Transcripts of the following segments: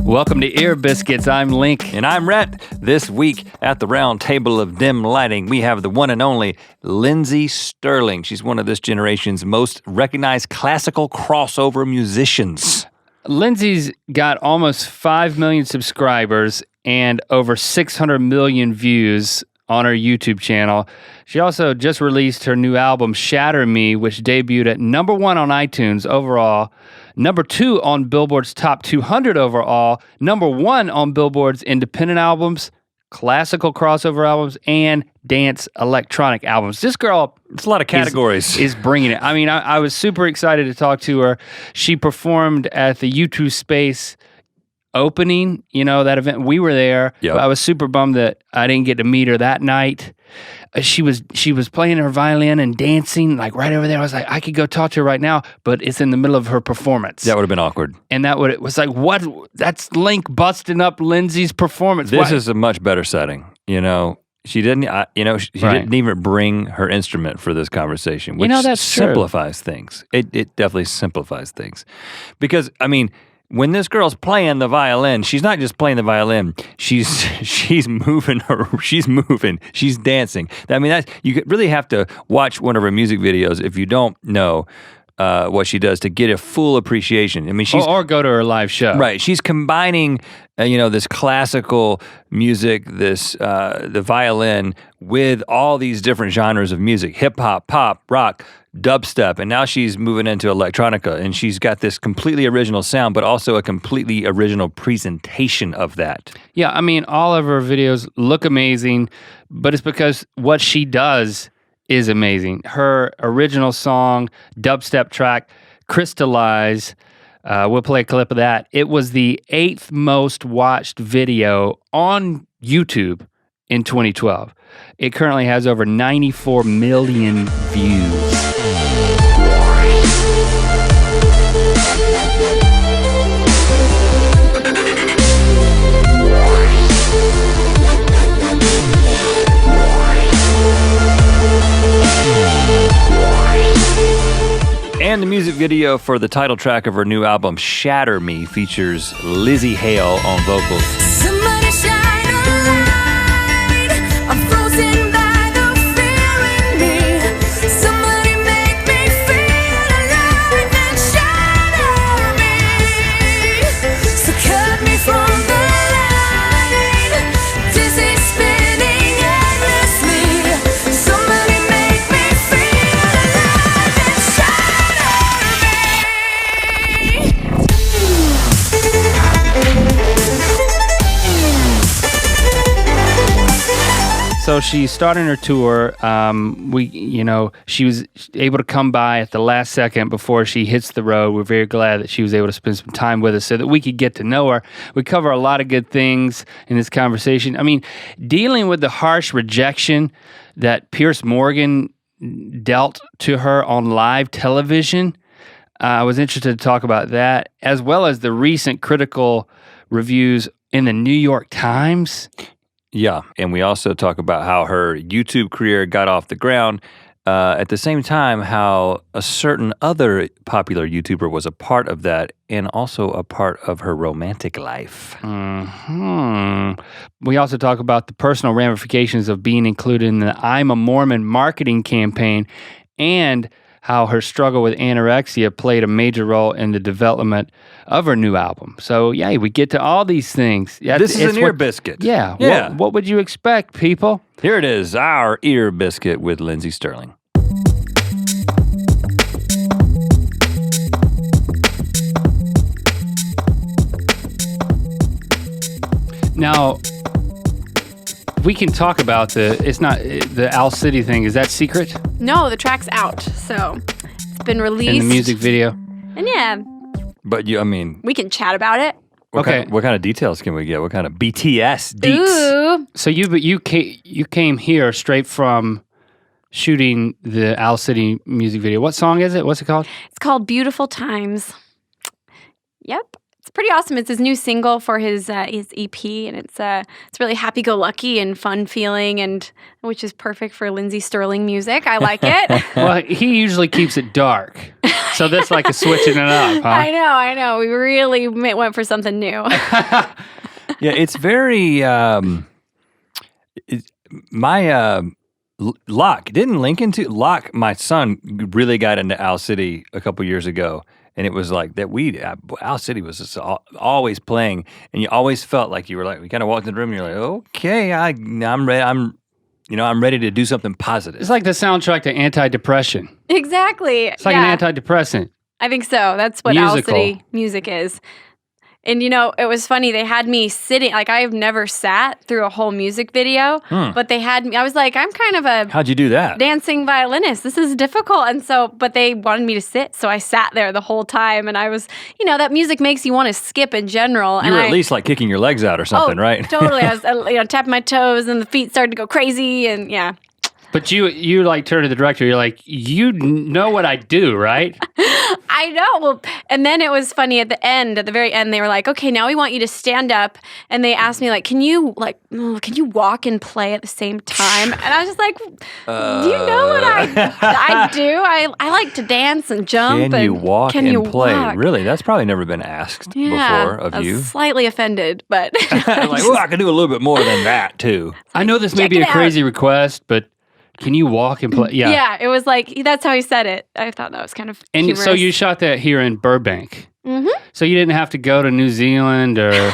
Welcome to Ear Biscuits. I'm Link. And I'm Rhett. This week at the round table of dim lighting, we have the one and only Lindsey Stirling. She's one of this generation's most recognized classical crossover musicians. Lindsey's got almost 5 million subscribers and over 600 million views on her YouTube channel. She also just released her new album, Shatter Me, which debuted at #1 on iTunes overall, #2 on Billboard's Top 200 overall, #1 on Billboard's independent albums, classical crossover albums, and dance electronic albums. This girl, it's a lot of categories, is bringing it. I mean, I was super excited to talk to her. She performed at the U2 Space opening, that event. We were there. Yep. I was super bummed that I didn't get to meet her that night. She was playing her violin and dancing like right over there. I was like, I could go talk to her right now, but it's in the middle of her performance. That would have been awkward. And it was like, what? That's Link busting up Lindsey's performance. This is a much better setting. She didn't. She didn't even bring her instrument for this conversation, which that's simplifies things. It definitely simplifies things, because when this girl's playing the violin, she's not just playing the violin. She's moving her. She's moving. She's dancing. You really have to watch one of her music videos if you don't know what she does to get a full appreciation. Or go to her live show. Right. She's combining, this classical music, the violin, with all these different genres of music: hip hop, pop, rock, dubstep, and now she's moving into electronica, and she's got this completely original sound, but also a completely original presentation of that. Yeah, all of her videos look amazing, but it's because what she does is amazing. Her original song, dubstep track, Crystallize, we'll play a clip of that. It was the 8th most watched video on YouTube in 2012. It currently has over 94 million views. And the music video for the title track of her new album, Shatter Me, features Lizzie Hale on vocals. Somebody shine a light. I'm frozen by the fear in me. Somebody make me feel alive and shatter me. So cut me from the line. Dizzy spinning endlessly. Somebody make me feel alive and shatter me. So she's starting her tour. She was able to come by at the last second before she hits the road. We're very glad that she was able to spend some time with us so that we could get to know her. We cover a lot of good things in this conversation. Dealing with the harsh rejection that Piers Morgan dealt to her on live television, I was interested to talk about that, as well as the recent critical reviews in the New York Times. Yeah, and we also talk about how her YouTube career got off the ground. At the same time, how a certain other popular YouTuber was a part of that, and also a part of her romantic life. We also talk about the personal ramifications of being included in the I'm a Mormon marketing campaign, and how her struggle with anorexia played a major role in the development of her new album. So yeah, we get to all these things. This is an ear biscuit. Yeah. What would you expect, people? Here it is, our ear biscuit with Lindsey Stirling. Now, we can talk about the Owl City thing. Is that secret? No, the track's out, so it's been released. In the music video? And yeah. But we can chat about it. What kind of details can we get? What kind of BTS deets? Ooh. So you came here straight from shooting the Owl City music video. What song is it? What's it called? It's called Beautiful Times. Yep. It's pretty awesome. It's his new single for his EP, and it's really happy-go-lucky and fun feeling, and which is perfect for Lindsey Stirling music. I like it. Well, he usually keeps it dark, so that's like a switching it up, huh? I know. We really went for something new. Yeah, it's very Locke, didn't Lincoln too? Locke, my son, really got into Owl City a couple years ago, and it was like that. Owl City was just always playing, and you always felt like you were like, we kind of walked in the room, and you're like, okay, I'm ready. I'm ready to do something positive. It's like the soundtrack to antidepressant. Exactly. It's like an antidepressant. I think so. That's what Owl City music is. And it was funny. They had me sitting, like I've never sat through a whole music video, but they had me, I was like, I'm kind of a How'd you do that? dancing violinist. This is difficult. And so, but they wanted me to sit. So I sat there the whole time, and I was, that music makes you want to skip in general. You were at least like kicking your legs out or something, right? Totally. I was tapping my toes, and the feet started to go crazy, and yeah. But you like turn to the director, you're like, you know what I do, right? I know. Well, and then it was funny at the very end, they were like, okay, now we want you to stand up. And they asked me, like, can you walk and play at the same time? And I was just like, do you know what I do? I like to dance and jump. Can you walk and play? Walk? Really? That's probably never been asked before of I was you. slightly offended, but. Like, I can do a little bit more than that, too. I know this may be a crazy request, but can you walk and play? Yeah. Yeah, it was like, that's how he said it. I thought that was kind of humorous. So you shot that here in Burbank. Mm-hmm. So you didn't have to go to New Zealand or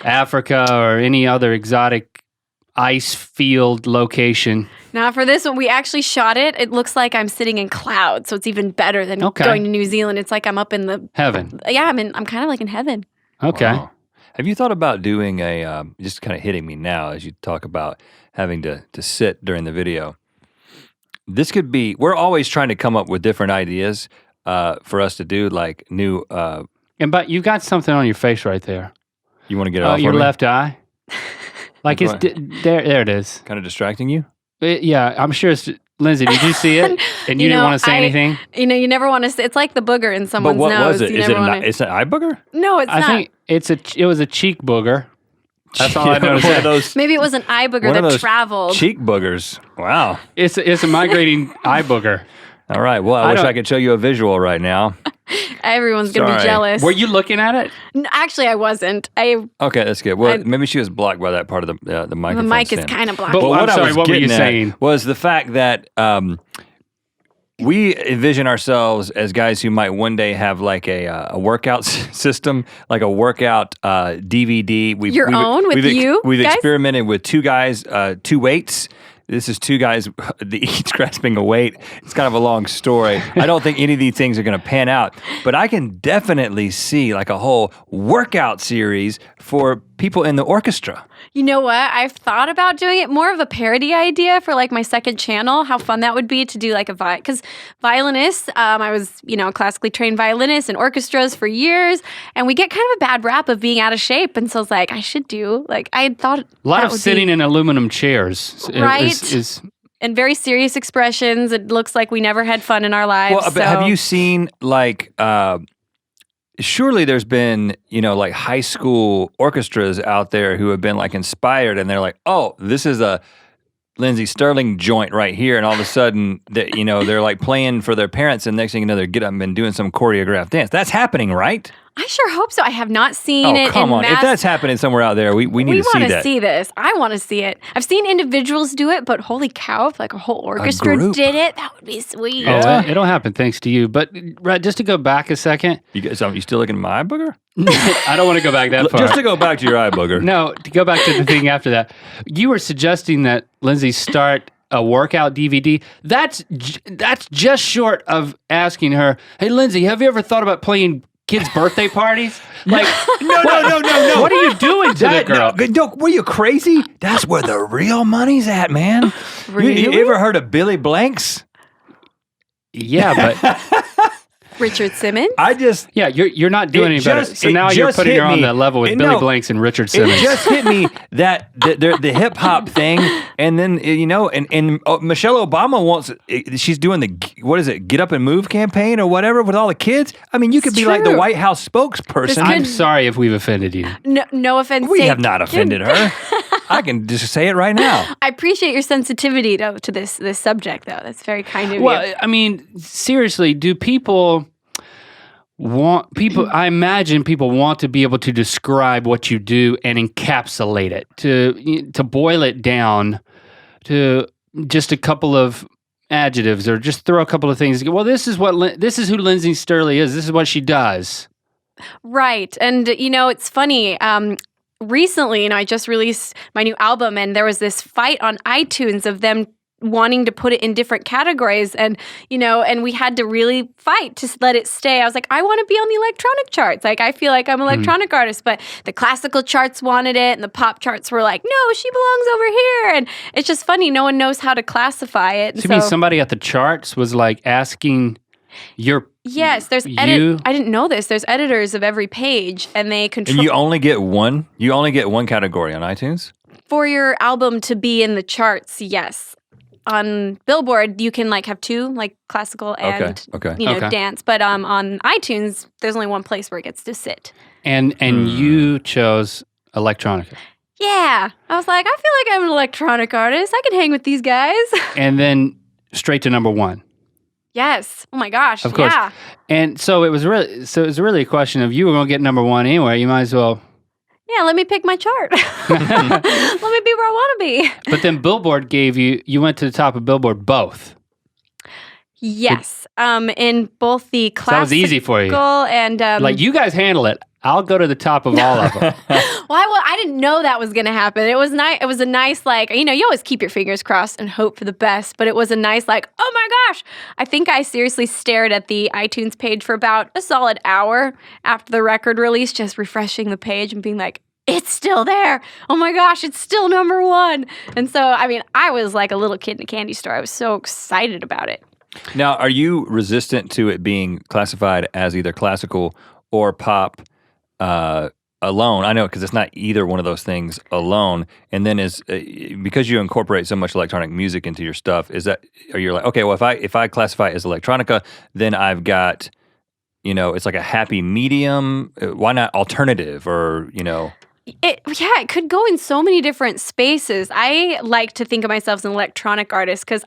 Africa or any other exotic ice field location. Now for this one, we actually shot it. It looks like I'm sitting in clouds, so it's even better than going to New Zealand. It's like I'm up in the heaven. Yeah, I'm kind of like in heaven. Okay. Wow. Have you thought about doing just kind of hitting me now as you talk about having to sit during the video? This could be, we're always trying to come up with different ideas for us to do, like new. But you got something on your face right there. You want to get it off your for me? left eye? Like it's, there it is. Kind of distracting you? Yeah, I'm sure it's, Lindsay, did you see it? And you didn't want to say anything? You never want to say, it's like the booger in someone's nose. But what was it? It's an eye booger? No, it's not. I think it was a cheek booger. That's all I noticed. Maybe it was an eye booger that traveled. Cheek boogers. Wow. It's a migrating eye booger. All right. Well, I wish I could show you a visual right now. Everyone's going to be jealous. Were you looking at it? Actually, I wasn't. Okay, that's good. Well, maybe she was blocked by that part of the microphone. The mic stand. is kind of blocked. But what were you saying? Was the fact that we envision ourselves as guys who might one day have like a workout system, like a workout DVD. We've guys? experimented with two guys, two weights. This is two guys each grasping a weight. It's kind of a long story. I don't think any of these things are going to pan out, but I can definitely see like a whole workout series for people in the orchestra. You know what? I've thought about doing it more of a parody idea for like my second channel. How fun that would be to do like because violinist, I was, a classically trained violinist in orchestras for years, and we get kind of a bad rap of being out of shape. And so I was like, I should do, like, I had thought a lot of sitting in aluminum chairs. Right. And very serious expressions. It looks like we never had fun in our lives. Well, but have you seen like, surely there's been, like high school orchestras out there who have been like inspired, and they're like, oh, this is a Lindsey Stirling joint right here, and all of a sudden, they're like playing for their parents, and next thing you know, they're getting up and doing some choreographed dance. That's happening, right? I sure hope so. I have not seen it. Oh, come on. If that's happening somewhere out there, we need to see that. We want to see this. I want to see it. I've seen individuals do it, but holy cow, if like a whole orchestra did it, that would be sweet. Oh, it'll happen thanks to you. But Rhett, just to go back a second. You still looking at my eye booger? I don't want to go back that far. Just to go back to your eye booger. No, to go back to the thing after that. You were suggesting that Lindsay start a workout DVD. That's just short of asking her, hey, Lindsay, have you ever thought about playing kids' birthday parties? Like, no. What are you doing to the girl? No, were you crazy? That's where the real money's at, man. Really? You ever heard of Billy Blanks? Yeah, but Richard Simmons. Yeah, you're not doing any better. So it now you're just putting hit her on me. that level with Billy Blanks and Richard Simmons. It just hit me that the hip hop thing, and then Michelle Obama she's doing the Get Up and Move campaign or whatever with all the kids. I mean, you could be like the true. White House spokesperson. I'm sorry if we've offended you. No offense. We taken. have not offended her. I can just say it right now. I appreciate your sensitivity to this subject, though. That's very kind of you. Well, I mean, seriously, do people I imagine people want to be able to describe what you do and encapsulate it, to boil it down to just a couple of adjectives or just throw a couple of things. Well, this is who Lindsey Stirling is. This is what she does. Right. And, it's funny. Recently, I just released my new album, and there was this fight on iTunes of them wanting to put it in different categories, and we had to really fight to let it stay. I was like, I want to be on the electronic charts. Like, I feel like I'm an electronic artist, but the classical charts wanted it, and the pop charts were like, no, she belongs over here. And it's just funny. No one knows how to classify it. So you mean somebody at the charts was like asking Yes, there's I didn't know this. There's editors of every page, and they control. And you only get one category on iTunes? For your album to be in the charts, yes. On Billboard, you can have two, classical and dance. But on iTunes, there's only one place where it gets to sit. And you chose electronica. Yeah, I was like, I feel like I'm an electronic artist. I can hang with these guys. And then straight to number one. Yes. Oh my gosh. Of course. Yeah. And so it was really a question of you were going to get number one anyway. You might as well. Yeah, let me pick my chart. Let me be where I want to be. But then Billboard gave you went to the top of Billboard both. Yes. In both the classical So that was easy for you. And you guys handle it. I'll go to the top of all of them. Well, I didn't know that was going to happen. It was nice. It was a nice, you always keep your fingers crossed and hope for the best, but it was a nice, oh my gosh. I think I seriously stared at the iTunes page for about a solid hour after the record release, just refreshing the page and being like, it's still there. Oh my gosh, it's still number one. And so, I was like a little kid in a candy store. I was so excited about it. Now, are you resistant to it being classified as either classical or pop alone? I know, because it's not either one of those things alone. And then because you incorporate so much electronic music into your stuff, are you like, okay, well, if I classify it as electronica, then I've got, it's like a happy medium. Why not alternative or? It could go in so many different spaces. I like to think of myself as an electronic artist because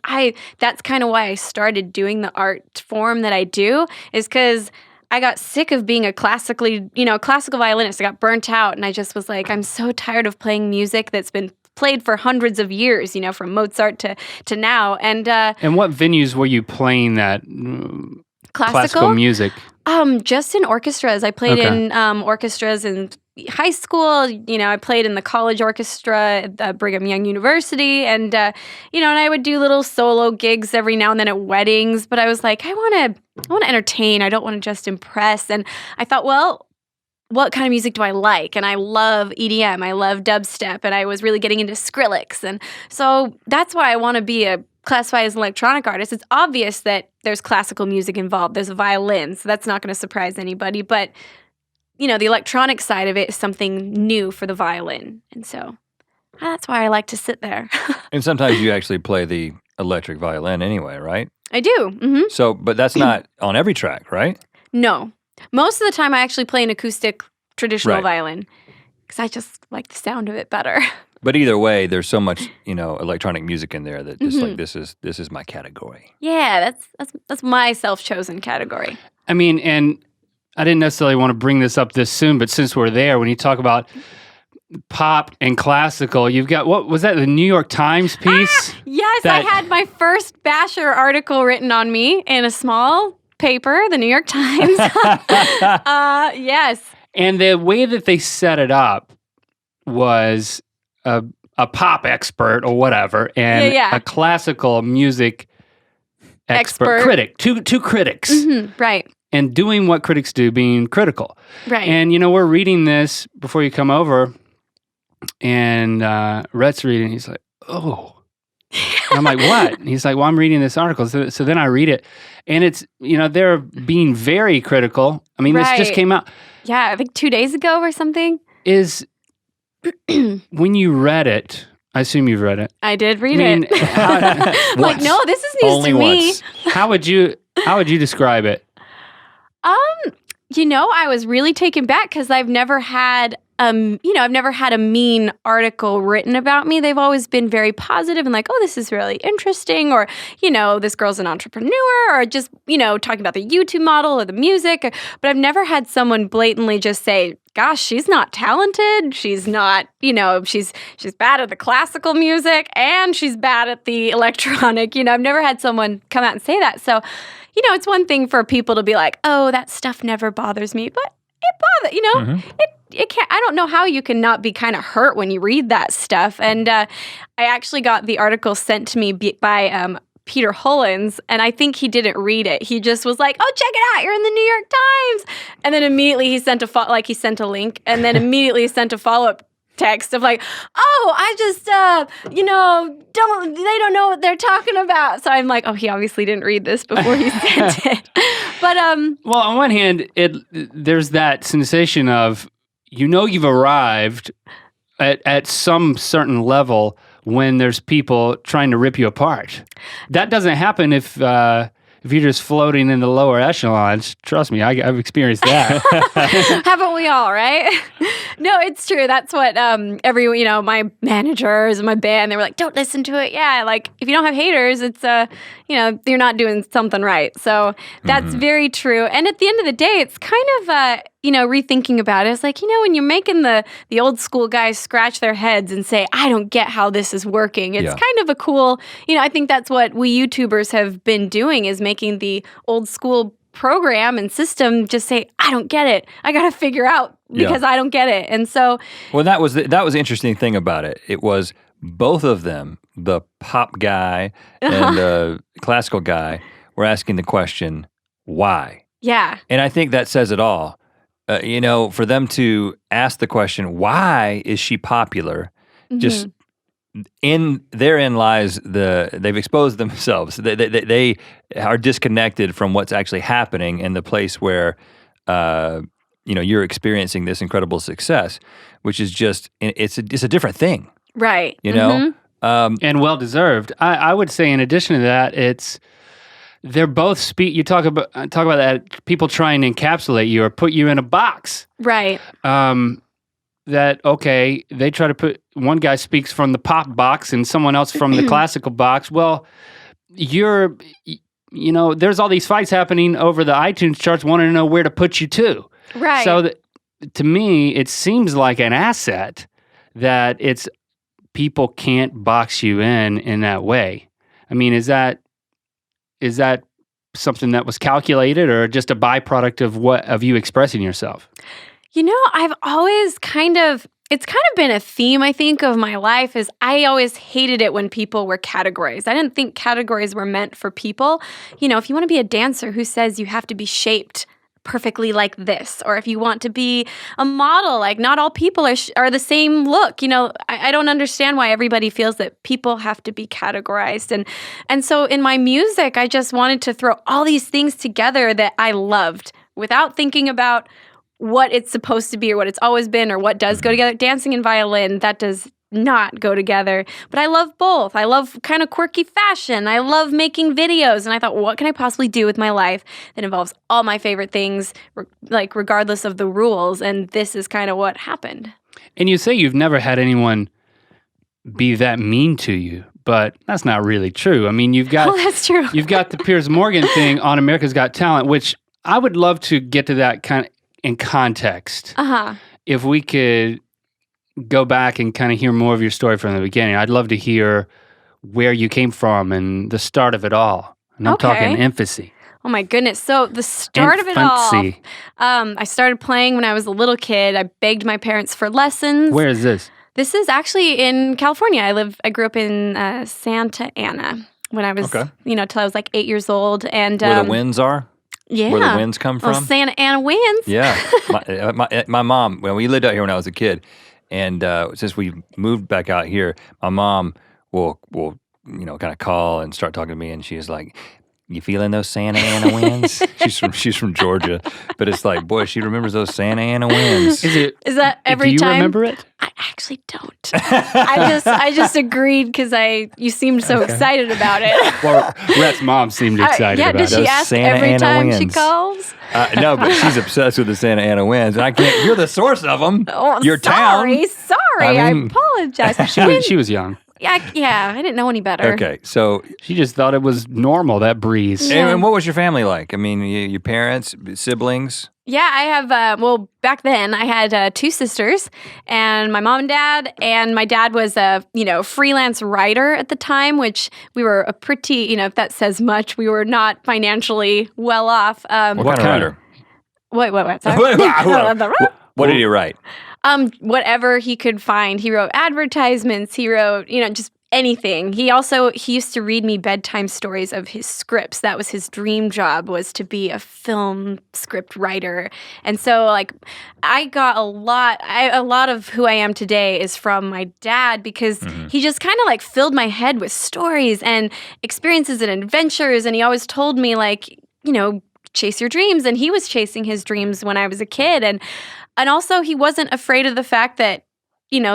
that's kind of why I started doing the art form that I do, is because I got sick of being a classical violinist. I got burnt out, and I just was like, I'm so tired of playing music that's been played for hundreds of years, from Mozart to now. And what venues were you playing that classical music? Just in orchestras. I played in orchestras in high school. I played in the college orchestra at Brigham Young University, and and I would do little solo gigs every now and then at weddings. But I was like, I want to entertain. I don't want to just impress. And I thought, well, what kind of music do I like? And I love EDM. I love dubstep, and I was really getting into Skrillex. And so that's why I want to be classified as an electronic artist. It's obvious that there's classical music involved. There's a violin, so that's not going to surprise anybody. But, the electronic side of it is something new for the violin. And so that's why I like to sit there. And sometimes you actually play the electric violin anyway, right? I do. Mm-hmm. So, but that's not on every track, right? No. Most of the time I actually play an acoustic traditional violin because I just like the sound of it better. But either way, there's so much, electronic music in there that just this is my category. Yeah, that's my self-chosen category. And I didn't necessarily want to bring this up this soon, but since we're there, when you talk about pop and classical, you've got, what was that, the New York Times piece? Yes, I had my first basher article written on me in a small paper, the New York Times. Yes. And the way that they set it up was a pop expert or whatever, and a classical music expert. Critic, two critics. Mm-hmm, right. And doing what critics do, being critical. Right. And, we're reading this before you come over, and Rhett's reading, he's like, oh. And I'm like, what? And he's like, well, I'm reading this article. So then I read it, and it's, they're being very critical. I mean, this just Right. came out. Yeah, I think 2 days ago or something. Is when you read it, I assume you've read it. I did read I mean, it. I'm like, no, this is news Only to me. once. how would you describe it? I was really taken back because I've never had I've never had a mean article written about me. They've always been very positive and like, oh, this is really interesting, or, this girl's an entrepreneur, or just, talking about the YouTube model or the music. But I've never had someone blatantly just say, gosh, she's not talented. She's not, she's bad at the classical music and she's bad at the electronic. I've never had someone come out and say that. So, it's one thing for people to be like, oh, that stuff never bothers me, but it bothers, it can't. I don't know how you can not be kind of hurt when you read that stuff. And I actually got the article sent to me by Peter Hollins, and I think he didn't read it. He just was like, "Oh, check it out! You're in the New York Times." And then immediately he sent a link, and then immediately he sent a follow-up text of like, "Oh, I just they don't know what they're talking about." So I'm like, "Oh, he obviously didn't read this before he sent it." But Well, on one hand, there's that sensation of you've arrived at some certain level when there's people trying to rip you apart. That doesn't happen if you're just floating in the lower echelons. Trust me, I've experienced that. haven't we all, right? No, it's true. That's what my managers and my band, they were like, don't listen to it. Yeah, like if you don't have haters, it's you're not doing something right. So that's very true. And at the end of the day, it's kind of rethinking about it. It's like, when you're making the old school guys scratch their heads and say, I don't get how this is working. It's kind of a cool, I think that's what we YouTubers have been doing, is making the old school program and system just say, I don't get it. I got to figure out because I don't get it. And so, well, that was the interesting thing about it. It was both of them, the pop guy and the classical guy, were asking the question, why? Yeah. And I think that says it all. For them to ask the question, why is she popular? Just therein lies they've exposed themselves. They are disconnected from what's actually happening in the place where, you're experiencing this incredible success, which is just, it's a different thing. Right. And well-deserved. I would say in addition to that, they're both you talk about that, people trying to encapsulate you or put you in a box. Right. That, okay, they try to put, one guy speaks from the pop box and someone else from the classical box. Well, there's all these fights happening over the iTunes charts wanting to know where to put you to. Right. So to me, it seems like an asset that people can't box you in that way. I mean, is that something that was calculated or just a byproduct of you expressing yourself? I've always it's kind of been a theme, I think, of my life, is I always hated it when people were categorized. I didn't think categories were meant for people. If you want to be a dancer, who says you have to be shaped perfectly like this? Or if you want to be a model, like not all people are the same look. I don't understand why everybody feels that people have to be categorized. And so in my music, I just wanted to throw all these things together that I loved without thinking about what it's supposed to be or what it's always been or what does go together. Dancing and violin, that does not go together. But I love both. I love kind of quirky fashion. I love making videos. And I thought, what can I possibly do with my life that involves all my favorite things, like regardless of the rules? And this is kind of what happened. And you say you've never had anyone be that mean to you, but that's not really true. I mean, you've got Oh, that's true. you've got the Piers Morgan thing on America's Got Talent, which I would love to get to that kind of in context. If we could go back and kind of hear more of your story from the beginning, I'd love to hear where you came from and the start of it all. And I'm talking infancy. Oh my goodness. So the start of it all, I started playing when I was a little kid. I begged my parents for lessons. Where is this? This is actually in California. I grew up in Santa Ana when I was, till I was like 8 years old. And where the winds are? Yeah. Where the winds come from? Oh, Santa Ana winds. Yeah. My mom, when we lived out here when I was a kid, and since we moved back out here, my mom will kind of call and start talking to me, and she's like, "You feeling those Santa Ana winds?" she's from Georgia, but it's like, boy, she remembers those Santa Ana winds. Is that every Do you time? remember it? I actually don't. I just agreed because you seemed so excited about it. Well, Rhett's mom seemed excited yeah, about does it. she Those ask Santa every Ana time she winds. calls? No, but she's obsessed with the Santa Ana winds, and I can't. You're the source of them. Oh, Your sorry, town. sorry. I I mean- apologize. She was young. Yeah, I didn't know any better. Okay, so She just thought it was normal, that breeze. Yeah. and what was your family like? I mean, your parents, siblings. Yeah, I have, back then I had 2 sisters and my mom and dad, and my dad was a, freelance writer at the time, which we were a pretty, if that says much, we were not financially well off. What kind of kind of- writer? Wait, sorry. What did he write? Whatever he could find. He wrote advertisements. He wrote, just anything. He used to read me bedtime stories of his scripts. That was his dream job, was to be a film script writer. And so I got a lot of who I am today is from my dad, because he just kind of filled my head with stories and experiences and adventures. And he always told me chase your dreams. And he was chasing his dreams when I was a kid. And also, he wasn't afraid of the fact that,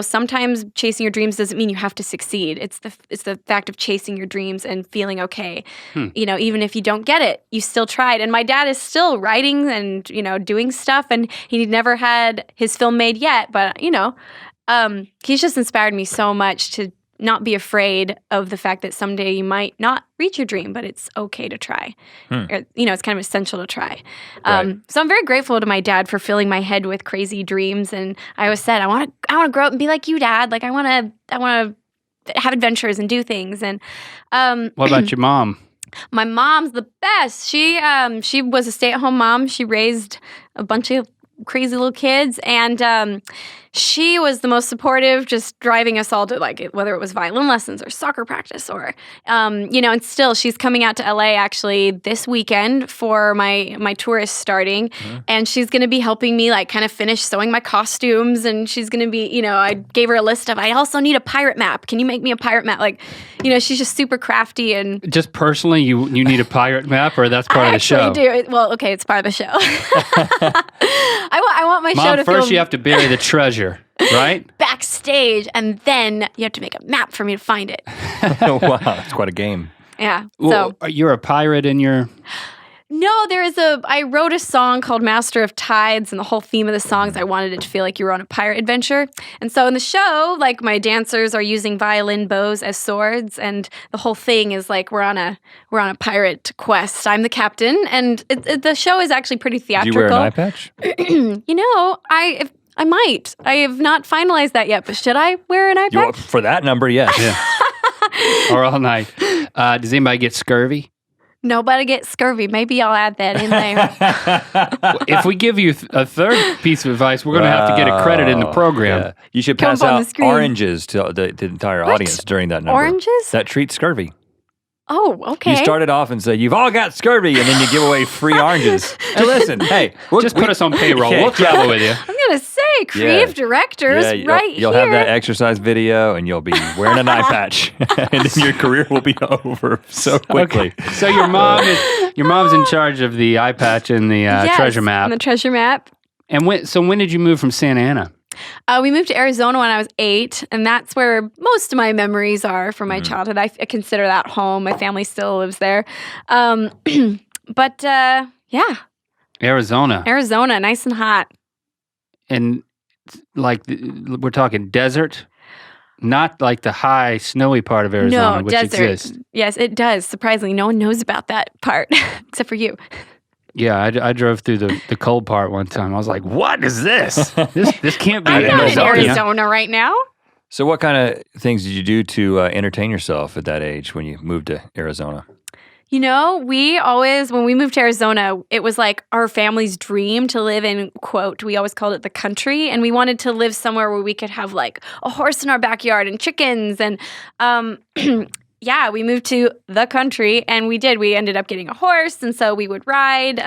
sometimes chasing your dreams doesn't mean you have to succeed. It's the fact of chasing your dreams and feeling okay. Even if you don't get it, you still tried. And my dad is still writing and, doing stuff. And he never had his film made yet. But, he's just inspired me so much to not be afraid of the fact that someday you might not reach your dream, but it's okay to try. It's kind of essential to try. Right. So I'm very grateful to my dad for filling my head with crazy dreams. And I always said, I want to grow up and be like you, Dad. I want to have adventures and do things. And What about your mom? my mom's the best. She was a stay-at-home mom. She raised a bunch of crazy little kids, and she was the most supportive, just driving us all to whether it was violin lessons or soccer practice or and still she's coming out to LA actually this weekend for my tour is starting, and she's going to be helping me kind of finish sewing my costumes, and she's going to be I gave her a list of, I also need a pirate map. Can you make me a pirate map? She's just super crafty. And Just personally, you need a pirate map, or that's part I of the show? actually do. Well, okay, it's part of the show. I want my show Mom, to first feel you have to bury the treasure, right? backstage, and then you have to make a map for me to find it. Wow, it's quite a game. Yeah. Well, So you're a pirate in your... no, I wrote a song called Master of Tides, and the whole theme of the song is I wanted it to feel like you were on a pirate adventure. And so in the show, my dancers are using violin bows as swords, and the whole thing is we're on a pirate quest. I'm the captain, and the show is actually pretty Do theatrical. you wear an eye patch? I might. I have not finalized that yet, but should I wear an eye patch? For that number, yes. or all night. Does anybody get scurvy? Nobody gets scurvy. Maybe I'll add that in there. If we give you a third piece of advice, we're going to have to get a credit in the program. Yeah. You should Come pass up on the out screen. oranges to the entire What? audience during that number. Oranges? That treats scurvy. Oh, okay. You start it off and say, "You've all got scurvy," and then you give away free oranges. Hey, listen, hey, Just put us on payroll. Yeah, We'll travel with you. I'm gonna say creative directors you'll here. have that exercise video, and you'll be wearing an eye patch, and then your career will be over so quickly. Okay. So your mom's in charge of the eye patch and the Yes, treasure map. and the treasure map. And when did you move from Santa Ana? We moved to Arizona when I was 8, and that's where most of my memories are from my childhood. I consider that home. My family still lives there. But yeah, Arizona. nice and hot. And we're talking desert, not like the high snowy part of Arizona, No, which desert. exists. Yes, it does. Surprisingly, no one knows about that part except for you. Yeah, I drove through the cold part one time. I was like, "What is this? This can't be I'm not in Arizona." Arizona right now. So, what kind of things did you do to entertain yourself at that age when you moved to Arizona? We always, when we moved to Arizona, it was our family's dream to live in, quote, we always called it the country. And we wanted to live somewhere where we could have a horse in our backyard and chickens. And yeah, we moved to the country, and we did. We ended up getting a horse, and so we would ride.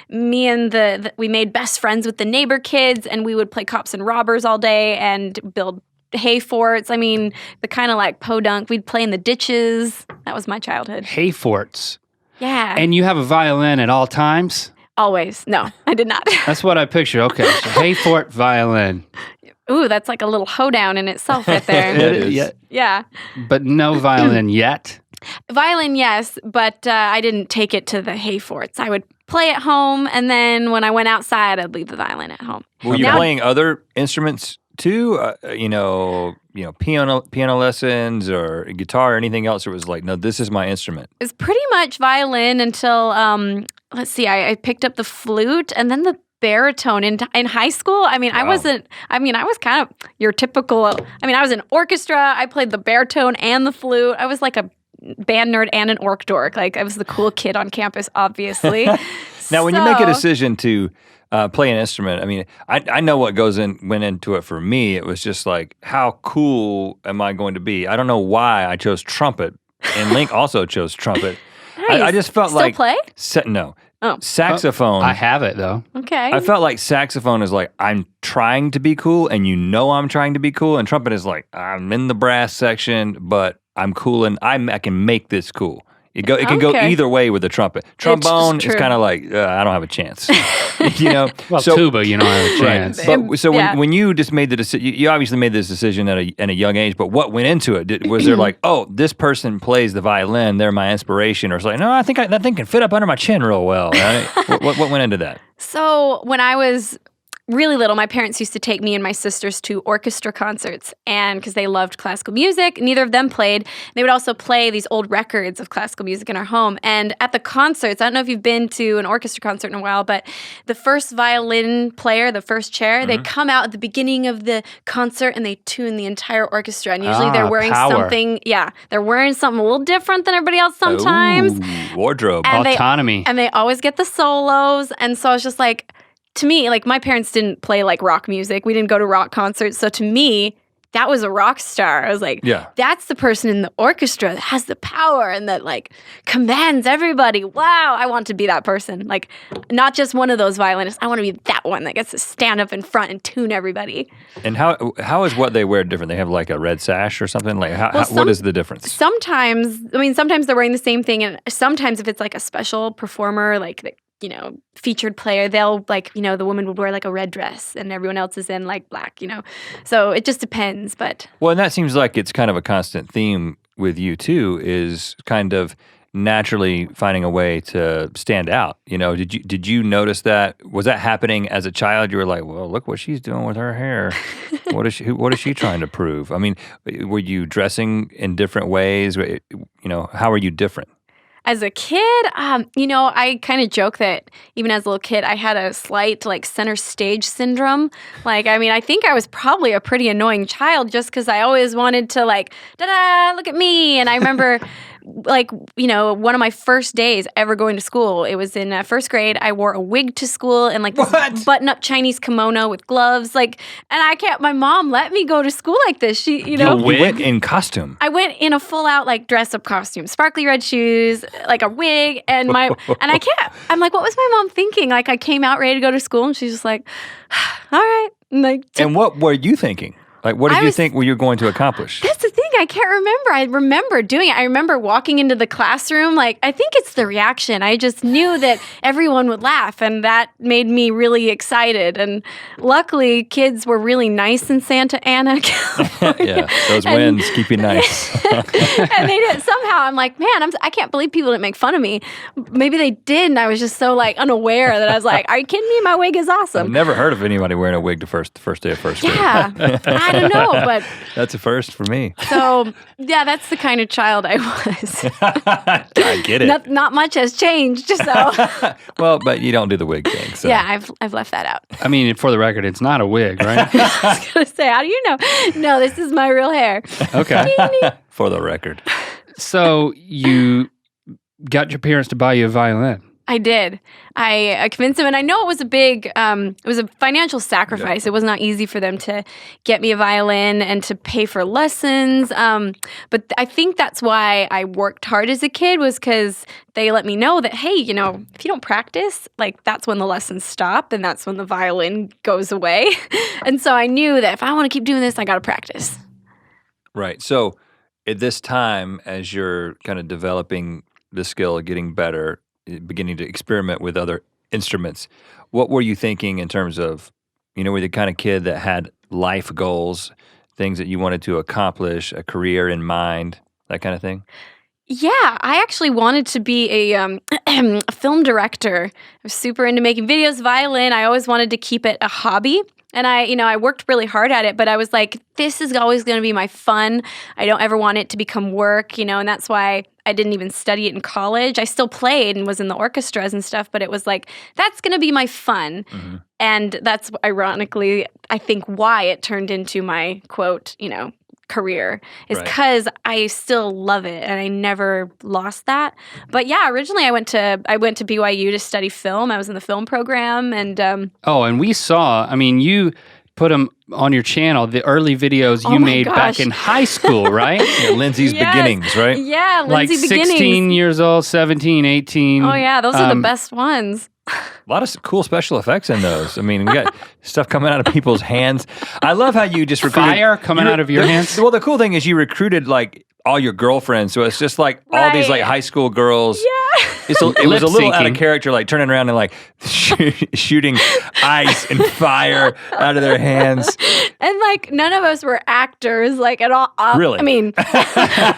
Me and we made best friends with the neighbor kids, and we would play cops and robbers all day and build hay forts. I mean, the kind of like podunk. We'd play in the ditches. That was my childhood. Hay forts. Yeah. And you have a violin at all times? Always. No, I did not. That's what I picture. Okay, so hay fort violin. Ooh, that's like a little hoedown in itself right there. It is. Yeah, Yeah. but no violin yet. Violin, yes, but I didn't take it to the hay forts. I would play at home, and then when I went outside, I'd leave the violin at home. Were you Now- playing other instruments too? Piano lessons or guitar or anything else? Or was like, no, this is my instrument. It was pretty much violin until, let's see, I picked up the flute and then the baritone in high school. I mean, I was kind of your typical, I was in orchestra. I played the baritone and the flute. I was like a band nerd and an orc dork. Like I was the cool kid on campus, obviously. Now, when you make a So- decision to play an instrument, I mean, I know what went into it for me. It was just like, how cool am I going to be? I don't know why I chose trumpet, and Link also chose trumpet. I Nice. just felt Still like play? No. Oh. Saxophone. I have it though. Okay. I felt like saxophone is like, I'm trying to be cool, and you know I'm trying to be cool, and trumpet is like, I'm in the brass section, but I'm cool, and I can make this cool. It can go Okay. either way with the trumpet. Trombone is true. kind of like, I don't have a chance. You know? Well, tuba, you don't have a chance. But so Yeah. when you just made the decision, you obviously made this decision at a young age, but what went into it? Was there like, oh, this person plays the violin, they're my inspiration, or it's like, no, I think that thing can fit up under my chin real well. Right? what went into that? So when I was really little, my parents used to take me and my sisters to orchestra concerts, and because they loved classical music, neither of them played. They would also play these old records of classical music in our home. And at the concerts, I don't know if you've been to an orchestra concert in a while, but the first violin player, the first chair, they come out at the beginning of the concert and they tune the entire orchestra. And usually they're wearing power. something, they're wearing something a little different than everybody else sometimes. Ooh, wardrobe. And Autonomy. and they always get the solos. And so I was just like, to me, like my parents didn't play like rock music. We didn't go to rock concerts. So to me, that was a rock star. I was like, Yeah. that's the person in the orchestra that has the power and that like commands everybody. Wow, I want to be that person. Like not just one of those violinists. I want to be that one that gets to stand up in front and tune everybody. And how is what they wear different? They have like a red sash or something? Like what is the difference? Sometimes they're wearing the same thing. And sometimes if it's like a special performer, like featured player, they'll like, the woman would wear like a red dress and everyone else is in like black, So it just depends, but. Well, and that seems like it's kind of a constant theme with you too, is kind of naturally finding a way to stand out. Did you notice that? Was that happening as a child? You were like, well, look what she's doing with her hair. What is she trying to prove? I mean, were you dressing in different ways? How are you different? As a kid, I kind of joke that even as a little kid, I had a slight like center stage syndrome. Like, I think I was probably a pretty annoying child just because I always wanted to like, da-da, look at me. And I remember like, one of my first days ever going to school, it was in first grade. I wore a wig to school and like this button-up Chinese kimono with gloves. Like, and my mom let me go to school like this. She, You went in costume. I went in a full-out like dress-up costume, sparkly red shoes, like a wig, and I'm like, what was my mom thinking? Like, I came out ready to go to school, and she's just like, all right, And what were you thinking? Like, what did you think were you going to accomplish? That's the thing. I can't remember. I remember doing it. I remember walking into the classroom. Like, I think it's the reaction. I just knew that everyone would laugh, and that made me really excited. And luckily, kids were really nice in Santa Ana, California. Yeah, those winds keep you nice. And they did. Somehow, I'm like, man, I can't believe people didn't make fun of me. Maybe they did, and I was just so like unaware that I was like, are you kidding me? My wig is I've awesome. never heard of anybody wearing a wig the first day of first grade. Yeah, I don't know, but That's a first for me. so yeah, that's the kind of child I was. I get it. Not much has changed, so Well, but you don't do the wig thing. So. yeah, I've left that out. I mean, for the record, it's not a wig, right? I was gonna say, how do you know? No, this is my real hair. Okay. For the record. So you got your parents to buy you a violin. I did. I convinced them, and I know it was it was a financial sacrifice. It was not easy for them to get me a violin and to pay for lessons. But I think that's why I worked hard as a kid, was because they let me know that, hey, if you don't practice, like that's when the lessons stop and that's when the violin goes away. And so I knew that if I want to keep doing this, I got to practice. Right. So at this time, as you're kind of developing the skill, getting better, beginning to experiment with other instruments, what were you thinking in terms of, were you the kind of kid that had life goals, things that you wanted to accomplish, a career in mind, that kind of thing? Yeah, I actually wanted to be a film director. I was super into making videos, violin. I always wanted to keep it a hobby. And I worked really hard at it, but I was like, this is always going to be my fun. I don't ever want it to become work, and that's why I didn't even study it in college. I still played and was in the orchestras and stuff, but it was like, that's going to be my fun. Mm-hmm. And that's ironically, I think, why it turned into my quote, career, is because I still love it and I never lost that. But yeah, originally I went to BYU to study film. I was in the film program, and and we saw, you put them on your channel, the early videos you made back in high school, right? Lindsey's beginnings, right? Yeah, Lindsey like beginnings. 16 years old, 17, 18. Oh yeah, those are the best ones. A lot of cool special effects in those. We got stuff coming out of people's hands. I love how you just recruited fire coming out of your hands. Well, the cool thing is you recruited like all your girlfriends, so it's just like all these like high school girls. Yeah, it was a little out of character, like turning around and like shooting ice and fire out of their hands. And like none of us were actors, like at all. Really?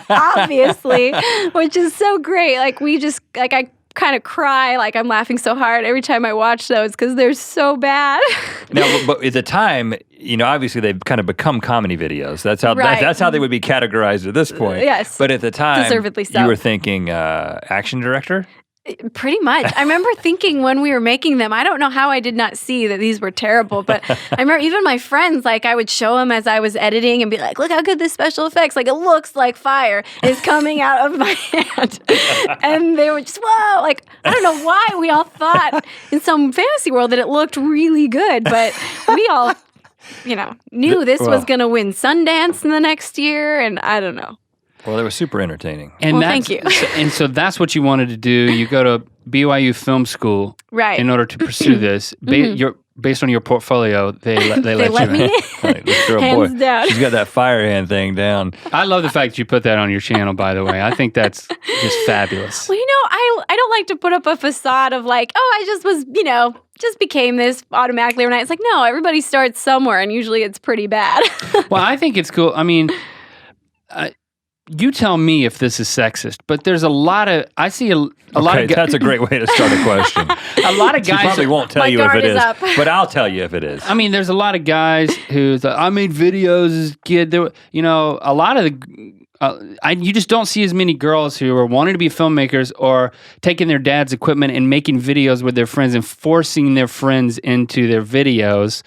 Obviously, which is so great. Like we just like I kind of cry, like I'm laughing so hard every time I watch those because they're so bad. Now, but at the time, obviously they've kind of become comedy videos. That's how they would be categorized at this point. Yes, but at the time, deservedly so. You were thinking action director? Pretty much. I remember thinking when we were making them, I don't know how I did not see that these were terrible, but I remember even my friends, like I would show them as I was editing and be like, look how good this special effects, like it looks like fire is coming out of my hand. And they were just, whoa, like, I don't know why we all thought in some fantasy world that it looked really good, but we all, knew this was going to win Sundance in the next year, and I don't know. Well, they were super entertaining. And thank you. And so that's what you wanted to do. You go to BYU Film School, right? In order to pursue this, based on your portfolio, they let you me in. Like, this girl, hands down. She's got that fire hand thing down. I love the fact that you put that on your channel. By the way, I think that's just fabulous. Well, I don't like to put up a facade of like, oh, I just was, just became this automatically overnight. It's like, no, everybody starts somewhere, and usually it's pretty bad. Well, I think it's cool. You tell me if this is sexist, but there's a lot of, I see a lot of guys. That's a great way to start a question. A lot of guys. She probably won't tell you if it is, but I'll tell you if it is. There's a lot of guys who, I made videos as a kid. There, a lot of you just don't see as many girls who are wanting to be filmmakers or taking their dad's equipment and making videos with their friends and forcing their friends into their videos.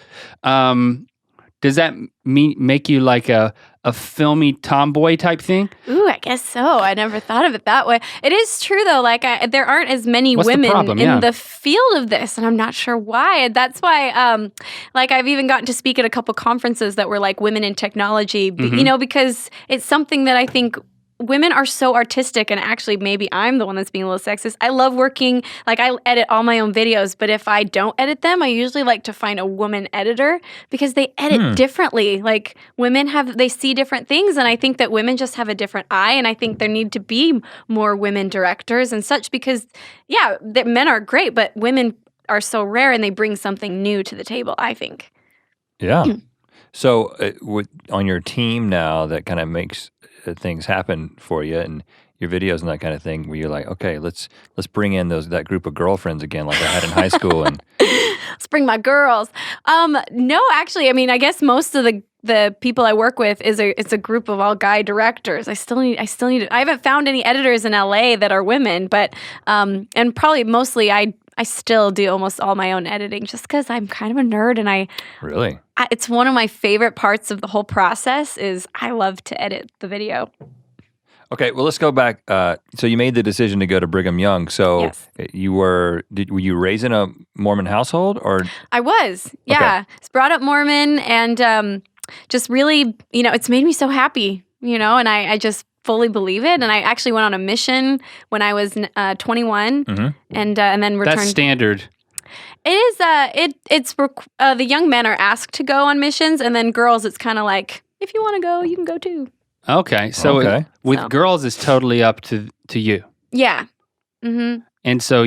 Does that make you like a filmy tomboy type thing? Ooh, I guess so. I never thought of it that way. It is true though. Like there aren't as many women in the field of this, and I'm not sure why. That's why, like I've even gotten to speak at a couple conferences that were like women in technology. Because it's something that I think women are so artistic, and actually maybe I'm the one that's being a little sexist. I love working, like I edit all my own videos, but if I don't edit them, I usually like to find a woman editor because they edit differently. Like women they see different things, and I think that women just have a different eye, and I think there need to be more women directors and such because, men are great, but women are so rare and they bring something new to the table, I think. Yeah. So on your team now that kind of makes things happen for you and your videos and that kind of thing, where you're like, okay, let's bring in that group of girlfriends again, like I had in high school, and let's bring my girls. No, actually, I guess most of the people I work with it's a group of all guy directors. I still need. I haven't found any editors in LA that are women, but and probably mostly I still do almost all my own editing just because I'm kind of a nerd, and really. It's one of my favorite parts of the whole process is I love to edit the video. Okay, well, let's go back. So you made the decision to go to Brigham Young. So Yes. were you raised in a Mormon household, or I was, yeah. It's brought up Mormon, and just really, it's made me so happy, and I just fully believe it. And I actually went on a mission when I was 21, and then returned. That's standard. It is. It's the young men are asked to go on missions, and then girls, it's kind of like, if you want to go, you can go too. Okay, so with girls, it's totally up to you. Yeah. Mm-hmm. And so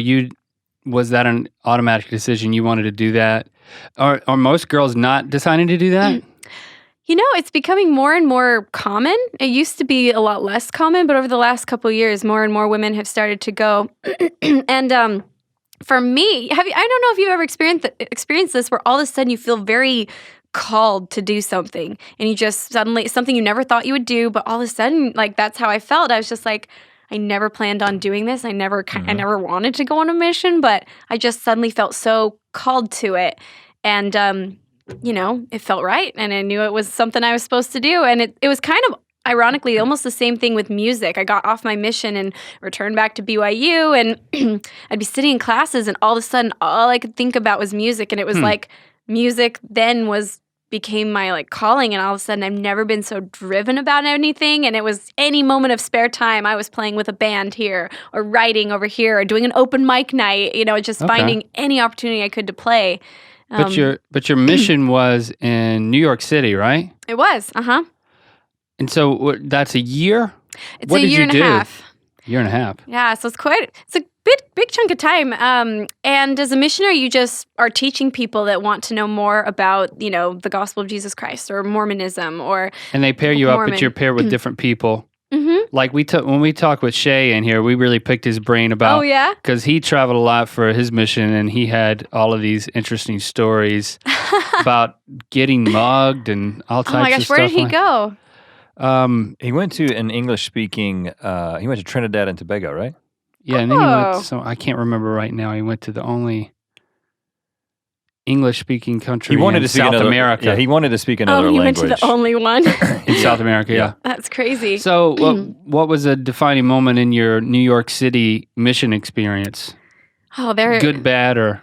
was that an automatic decision? You wanted to do that? Are most girls not deciding to do that? It's becoming more and more common. It used to be a lot less common, but over the last couple of years, more and more women have started to go. And for me, I don't know if you've ever experienced this, where all of a sudden you feel very called to do something, and you just suddenly, something you never thought you would do, but all of a sudden, like, that's how I felt. I was just like, I never planned on doing this. I never wanted to go on a mission, but I just suddenly felt so called to it. And, it felt right. And I knew it was something I was supposed to do. And it was kind of, ironically, almost the same thing with music. I got off my mission and returned back to BYU, and I'd be sitting in classes, and all of a sudden, all I could think about was music. And it was like, music then became my like calling, and all of a sudden I've never been so driven about anything. And it was any moment of spare time, I was playing with a band here, or writing over here, or doing an open mic night, just finding any opportunity I could to play. But your mission was in New York City, right? It was, And so that's a year? It's a year and a half. Year and a half. Yeah, so it's a big chunk of time. And as a missionary, you just are teaching people that want to know more about, the gospel of Jesus Christ, or Mormonism, or And they pair you Mormon. up, but you're paired with different people. Like when we talked with Shay in here, we really picked his brain about. Oh, yeah? Because he traveled a lot for his mission, and he had all of these interesting stories about getting mugged and all types of stuff. Oh my gosh, where did he go? he went to an English-speaking? He went to Trinidad and Tobago, right? Yeah, and then he went. So I can't remember right now. He went to the only English-speaking country in South America. Yeah, he wanted to speak another he language. went to the only one. In South America, yeah. That's crazy. So, what was a defining moment in your New York City mission experience? Oh, there. Good, bad, or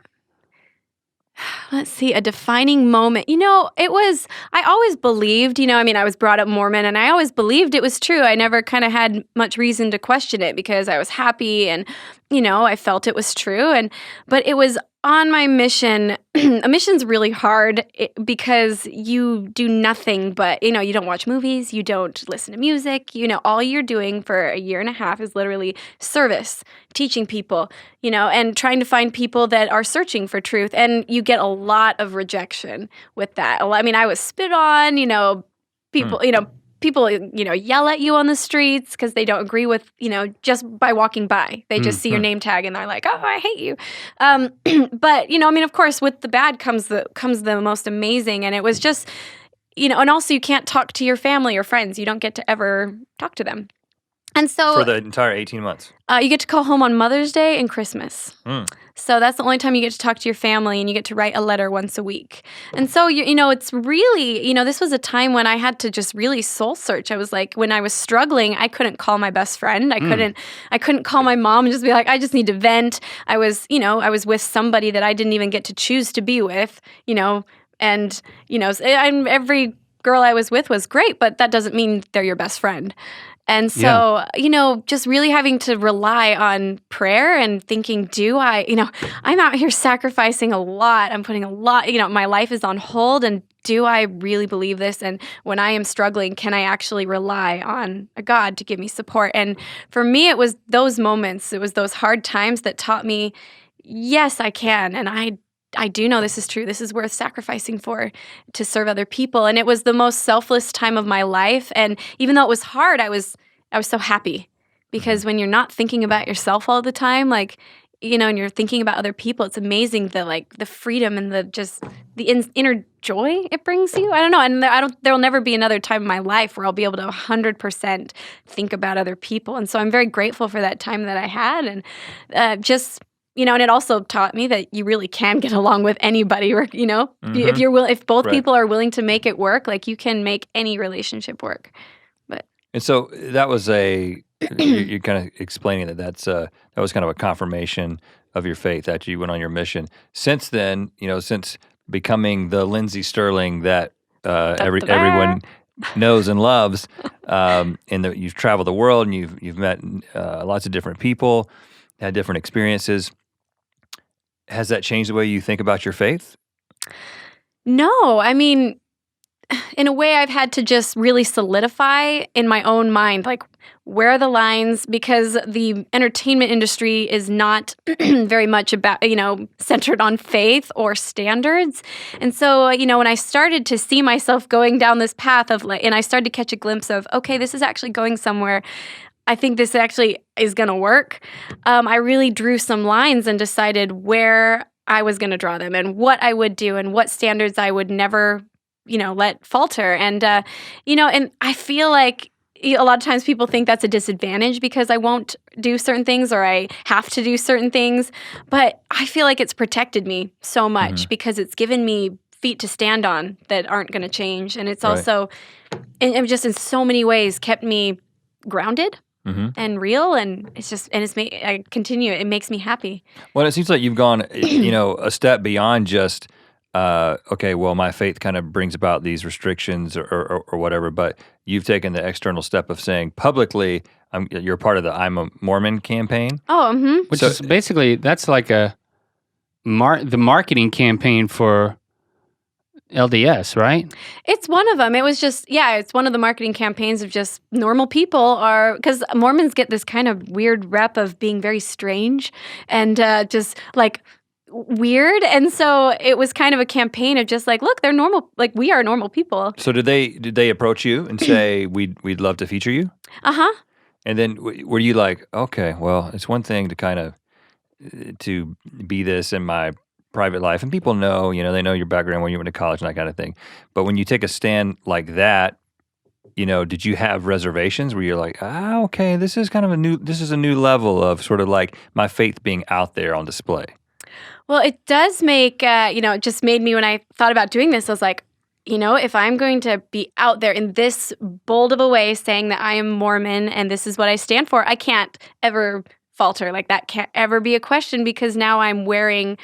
Let's see, a defining moment. It was, I always believed, I was brought up Mormon, and I always believed it was true. I never kind of had much reason to question it, because I was happy, and, I felt it was true. But it was on my mission. A mission's really hard because you do nothing but, you don't watch movies, you don't listen to music, all you're doing for a year and a half is literally service, teaching people, and trying to find people that are searching for truth. And you get a lot of rejection with that. I was spit on, people, people, yell at you on the streets because they don't agree with, just by walking by. They just see your name tag and they're like, oh, I hate you. But, of course, with the bad comes the most amazing. And it was just, and also you can't talk to your family or friends. You don't get to ever talk to them. And so for the entire 18 months. You get to call home on Mother's Day and Christmas. So that's the only time you get to talk to your family, and you get to write a letter once a week. And so, it's really, this was a time when I had to just really soul search. I was like, when I was struggling, I couldn't call my best friend. I couldn't call my mom and just be like, I just need to vent. I was with somebody that I didn't even get to choose to be with, and, every girl I was with was great, but that doesn't mean they're your best friend. And so, just really having to rely on prayer and thinking, I'm out here sacrificing a lot. I'm putting a lot, my life is on hold. And do I really believe this? And when I am struggling, can I actually rely on a God to give me support? And for me, it was those moments, it was those hard times that taught me, yes, I can. And I do know this is true. This is worth sacrificing for, to serve other people. And it was the most selfless time of my life. And even though it was hard, I was so happy, because when you're not thinking about yourself all the time, and you're thinking about other people, it's amazing the freedom and the inner joy it brings you. I don't know. And there will never be another time in my life where I'll be able to 100% think about other people. And so I'm very grateful for that time that I had. And and it also taught me that you really can get along with anybody, or, if both people are willing to make it work, you can make any relationship work. And so that was a you're kind of explaining that was kind of a confirmation of your faith after you went on your mission. Since then, since becoming the Lindsey Stirling that everyone knows and loves, and that you've traveled the world and you've met lots of different people, had different experiences. Has that changed the way you think about your faith? No, I mean, in a way, I've had to just really solidify in my own mind, like, where are the lines? Because the entertainment industry is not very much about, centered on faith or standards. And so, when I started to see myself going down this path and I started to catch a glimpse of, okay, this is actually going somewhere. I think this actually is going to work. I really drew some lines and decided where I was going to draw them and what I would do and what standards I would never let falter. And, and I feel like a lot of times people think that's a disadvantage because I won't do certain things or I have to do certain things. But I feel like it's protected me so much because it's given me feet to stand on that aren't going to change. And it's also, and just in so many ways, kept me grounded and real. And I continue. It makes me happy. Well, it seems like you've gone, a step beyond just, okay, well, my faith kind of brings about these restrictions or whatever, but you've taken the external step of saying publicly, you're part of the I'm a Mormon campaign. Oh, Which is basically, that's like the marketing campaign for LDS, right? It's one of them. It was just, it's one of the marketing campaigns of just normal people because Mormons get this kind of weird rep of being very strange and just like weird. And so it was kind of a campaign of just like, look, they're normal, like we are normal people. So did they approach you and say, we'd love to feature you? Uh-huh. And then were you like, okay, well, it's one thing to kind of, to be this in my private life, and people know, they know your background when you went to college and that kind of thing. But when you take a stand like that, did you have reservations where you're like, okay, this is a new level of sort of like my faith being out there on display? Well, it does make, it just made me, when I thought about doing this, I was like, if I'm going to be out there in this bold of a way saying that I am Mormon and this is what I stand for, I can't ever falter. Like that can't ever be a question because now I'm wearing,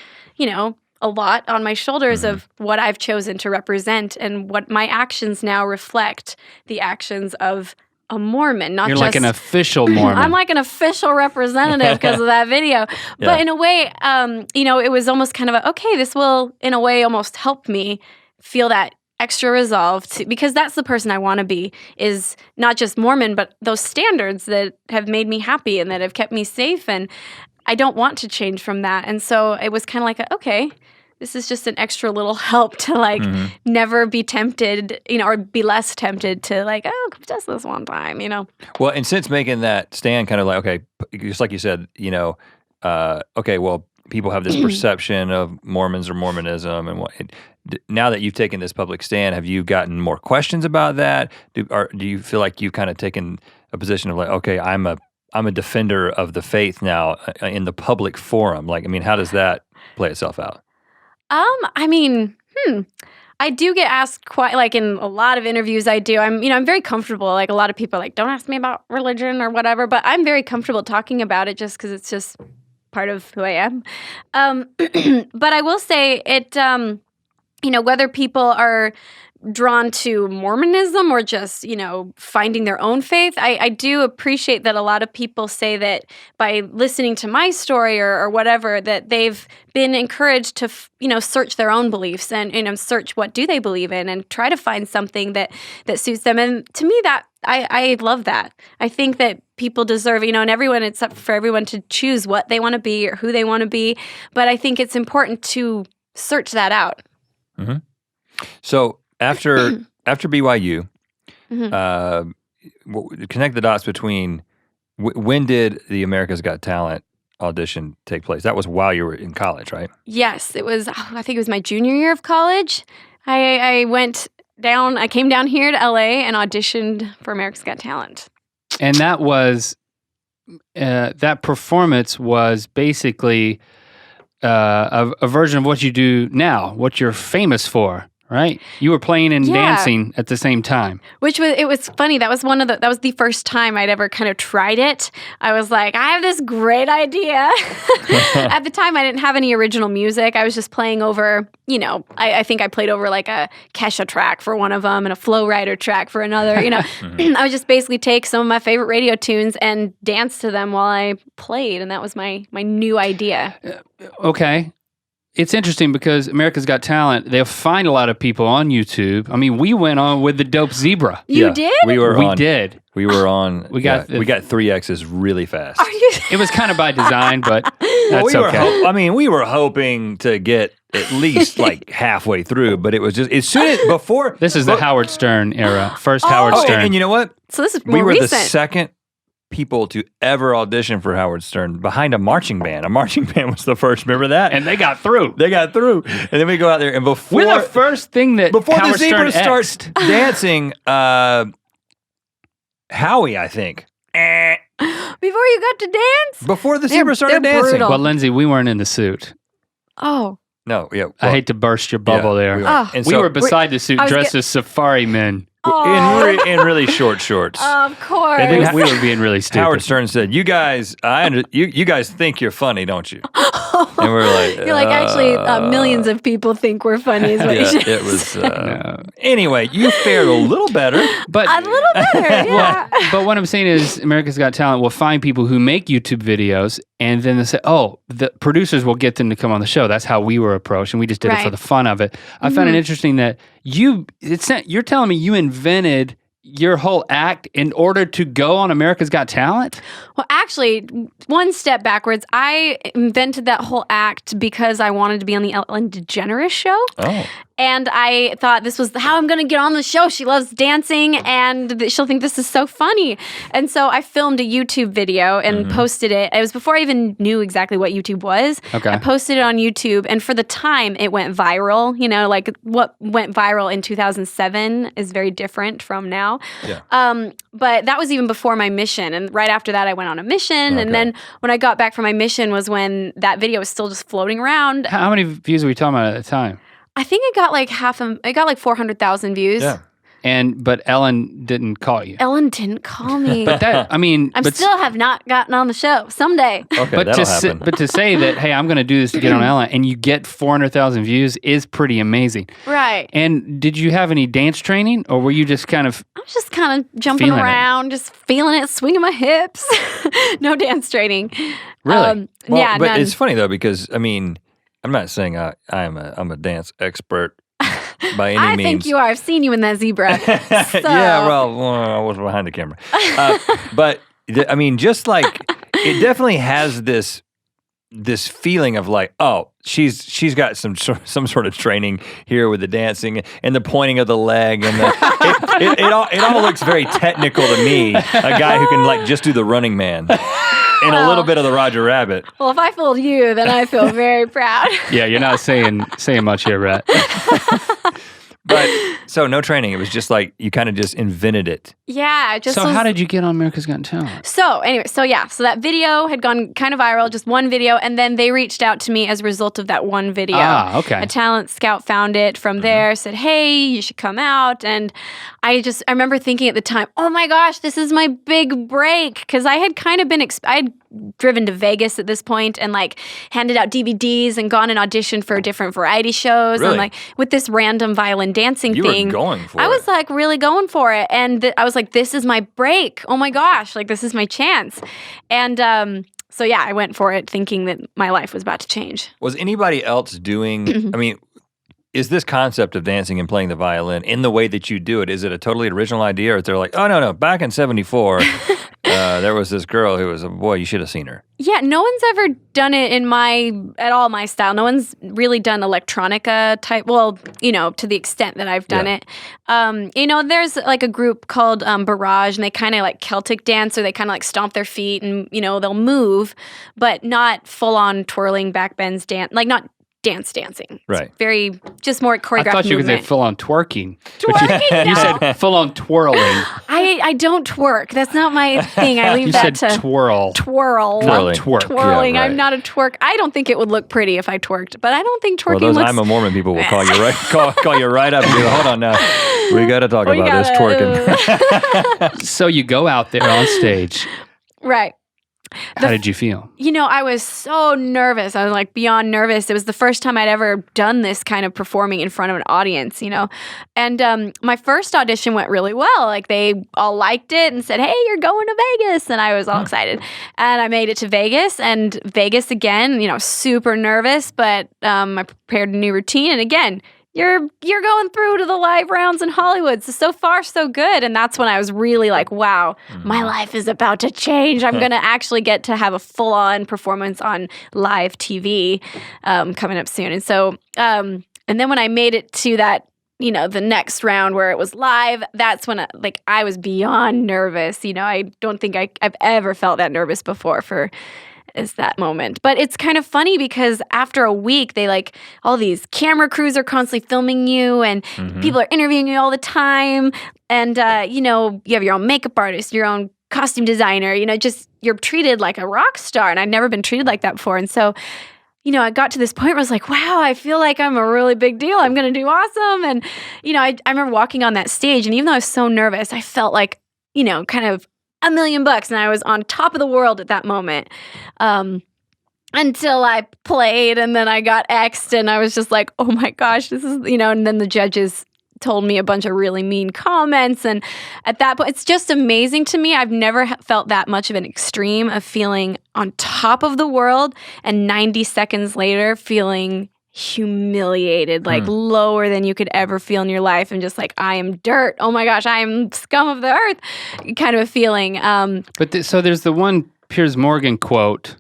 a lot on my shoulders of what I've chosen to represent and what my actions now reflect the actions of a Mormon, not You're just... like an official Mormon. I'm like an official representative because of that video. But in a way, it was almost kind of okay, this will, in a way, almost help me feel that extra resolve because that's the person I want to be, is not just Mormon, but those standards that have made me happy and that have kept me safe. And I don't want to change from that. And so it was kind of like, okay, this is just an extra little help to like never be tempted, or be less tempted to like, oh, just this one time, Well, and since making that stand kind of like, okay, just like you said, okay, well, people have this perception of Mormons or Mormonism, and now that you've taken this public stand, have you gotten more questions about that? Do you feel like you've kind of taken a position of like, okay, I'm a defender of the faith now in the public forum? Like, how does that play itself out? I do get asked quite, like in a lot of interviews I do, I'm very comfortable. Like a lot of people are like, don't ask me about religion or whatever, but I'm very comfortable talking about it just because it's just part of who I am. But I will say it, whether people are drawn to Mormonism or just, finding their own faith, I do appreciate that a lot of people say that by listening to my story or whatever, that they've been encouraged to, search their own beliefs and search what do they believe in and try to find something that suits them. And to me, that I love that. I think that people deserve, and everyone, it's up for everyone to choose what they want to be or who they want to be. But I think it's important to search that out. Mm-hmm. So after BYU, connect the dots between when did the America's Got Talent audition take place? That was while you were in college, right? Yes, it was. I think it was my junior year of college. I came down here to LA and auditioned for America's Got Talent. And that was that performance was basically a version of what you do now, what you're famous for. right? You were playing and Yeah. dancing at the same time. It was funny. That was the first time I'd ever kind of tried it. I was like, I have this great idea. At the time, I didn't have any original music. I was just playing over, I think I played over like a Kesha track for one of them and a Flow Rider track for another. I would just basically take some of my favorite radio tunes and dance to them while I played, and that was my new idea. Okay. It's interesting because America's Got Talent, they'll find a lot of people on YouTube. I mean, we went on with the Dope Zebra. You did? We did. We were on. We got we got 3 X's really fast. Are you? It was kind of by design, but that's we were okay. we were hoping to get at least like halfway through, but it was just as soon as before. This is the Howard Stern era. First Howard Oh, Stern. and you know what? So this is We more were recent. the second people to ever audition for Howard Stern behind a marching band. A marching band was the first. Remember that? And they got through. They got through, and then we go out there, and before We're the first thing that before Howard the zebra Stern starts X'd. dancing, Howie, I think. Before you got to dance? Before the They're- zebra started they're dancing. brutal. Well, Lindsay, we weren't in the suit. Oh. No, yeah. I hate to burst your bubble there. We were, Oh. and We so- were beside the suit I was dressed as safari men. Oh. in really short shorts. Of course. I think we were being really stupid. Howard Stern said, "You guys, you guys think you're funny, don't you?" And we're like, You're like, actually, millions of people think we're funny is what you Yeah, should it was. No. Anyway, you fared a little better. But A little better, yeah. But what I'm saying is, America's Got Talent will find people who make YouTube videos, and then they say, "Oh, the producers will get them to come on the show." That's how we were approached, and we just did it for Right. the fun of it. I found it interesting that you're telling me you invented your whole act in order to go on America's Got Talent? Well, actually, one step backwards. I invented that whole act because I wanted to be on the Ellen DeGeneres show. Oh, And I thought this was how I'm going to get on the show. She loves dancing and she'll think this is so funny. And so I filmed a YouTube video and posted it. It was before I even knew exactly what YouTube was. Okay. I posted it on YouTube, and for the time it went viral. Like what went viral in 2007 is very different from now. yeah. But that was even before my mission. And right after that, I went on a mission. Okay. And then when I got back from my mission was when that video was still just floating around. How many views are we talking about at the time? I think it got like 400,000 views. Yeah. But Ellen didn't call you. Ellen didn't call me. But that, I mean, I but still have not gotten on the show. Someday. Okay, but that'll to happen. but to say that, hey, I'm going to do this to get on Ellen, and you get 400,000 views is pretty amazing. Right. And did you have any dance training, or were you just kind of? I was just kind of jumping Feeling it. around, just feeling it, swinging my hips. No dance training. Really? Well, Yeah, but none. it's funny though because I mean, I'm not saying I'm a dance expert by any I means. think you are. I've seen you in that zebra. So- Yeah, well, I was behind the camera. But I mean, just like it definitely has this feeling of like, oh, she's got some sort of training here with the dancing and the pointing of the leg and it all looks very technical to me. A guy who can like just do the Running Man and a little bit of the Roger Rabbit. Well, if I fooled you, then I feel very proud. Yeah, you're not saying much here, Rhett. But so no training. It was just like you kind of just invented it. Yeah, it just So was, how did you get on America's Got Talent? So anyway, so that video had gone kind of viral, just one video, and then they reached out to me as a result of that one video. Ah, okay. A talent scout found it from there, said, "Hey, you should come out." And I remember thinking at the time, "Oh my gosh, this is my big break," because I had kind of been I had driven to Vegas at this point and like handed out DVDs and gone and auditioned for different variety shows Really? and like with this random violin dancing You thing. were going for I it. was like really going for it, and I was like, "This is my break! Oh my gosh! Like this is my chance!" And so yeah, I went for it, thinking that my life was about to change. Was anybody else doing? I mean, is this concept of dancing and playing the violin in the way that you do it? Is it a totally original idea, or they're like, oh no, back in '74, there was this girl who was a boy. You should have seen her. Yeah, no one's ever done it at all my style. No one's really done electronica type. Well, to the extent that I've done Yeah. it. There's like a group called Barrage, and they kind of like Celtic dance, or they kind of like stomp their feet, and they'll move, but not full on twirling backbends dance, like not dancing. Right. It's very, just more choreographed I thought you were going to say movement. full on twerking. Twerking? You No. said full on twirling. I don't twerk. That's not my thing. I leave You that said to twirl. twirl. Twirling. Not twerk. Twirling. Yeah, right. I'm not a twerk. I don't think it would look pretty if I twerked, but I don't think Well, twerking those looks... I'm a Mormon people will call you call you right up and go, hold on now. We got to talk We about this twerking. So you go out there on stage. Right. How did you feel? I was so nervous. I was like beyond nervous. It was the first time I'd ever done this kind of performing in front of an audience, And my first audition went really well. Like they all liked it and said, "Hey, you're going to Vegas." And I was all excited. And I made it to Vegas, and Vegas again, super nervous, but I prepared a new routine. And again, you're going through to the live rounds in Hollywood. So far, so good. And that's when I was really like, wow, my life is about to change. I'm going to actually get to have a full-on performance on live TV coming up soon. And so, and then when I made it to that, the next round where it was live, that's when I was beyond nervous. I don't think I've ever felt that nervous before is that moment. But it's kind of funny because after a week, they all these camera crews are constantly filming you and people are interviewing you all the time. And, you have your own makeup artist, your own costume designer, just you're treated like a rock star. And I'd never been treated like that before. And so, I got to this point where I was like, wow, I feel like I'm a really big deal. I'm going to do awesome. And, I remember walking on that stage, and even though I was so nervous, I felt like, kind of $1 million, and I was on top of the world at that moment. Until I played, and then I got X'd, and I was just like, oh my gosh, this is, and then the judges told me a bunch of really mean comments. And at that point, it's just amazing to me. I've never felt that much of an extreme of feeling on top of the world, and 90 seconds later feeling humiliated, lower than you could ever feel in your life, and just like, I am dirt. Oh my gosh, I am scum of the earth, kind of a feeling. But so there's the one Piers Morgan quote,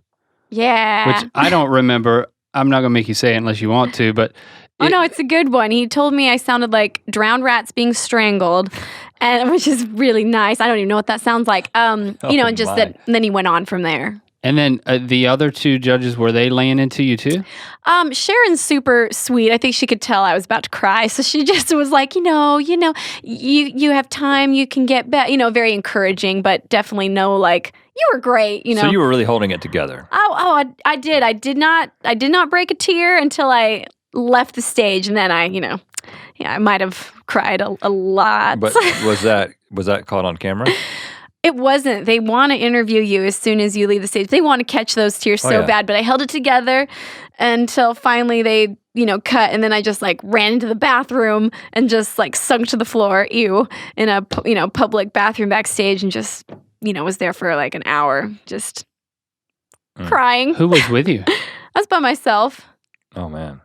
Yeah. which I don't remember. I'm not gonna make you say it unless you want to, but Oh no, it's a good one. He told me I sounded like drowned rats being strangled, and which is really nice. I don't even know what that sounds like. And just my. that. And then he went on from there. And then the other two judges, were they laying into you too? Sharon's super sweet. I think she could tell I was about to cry, so she just was like, you have time, you can get back. Very encouraging, but definitely no you were great. So you were really holding it together. I did. I did not break a tear until I left the stage, and then I might have cried a lot. But was that caught on camera? It wasn't. They want to interview you as soon as you leave the stage. They want to catch those tears so bad, but I held it together until finally they, cut, and then I just ran into the bathroom and just sunk to the floor, in a, public bathroom backstage, and just, was there for an hour, just crying. Who was with you? I was by myself. Oh man.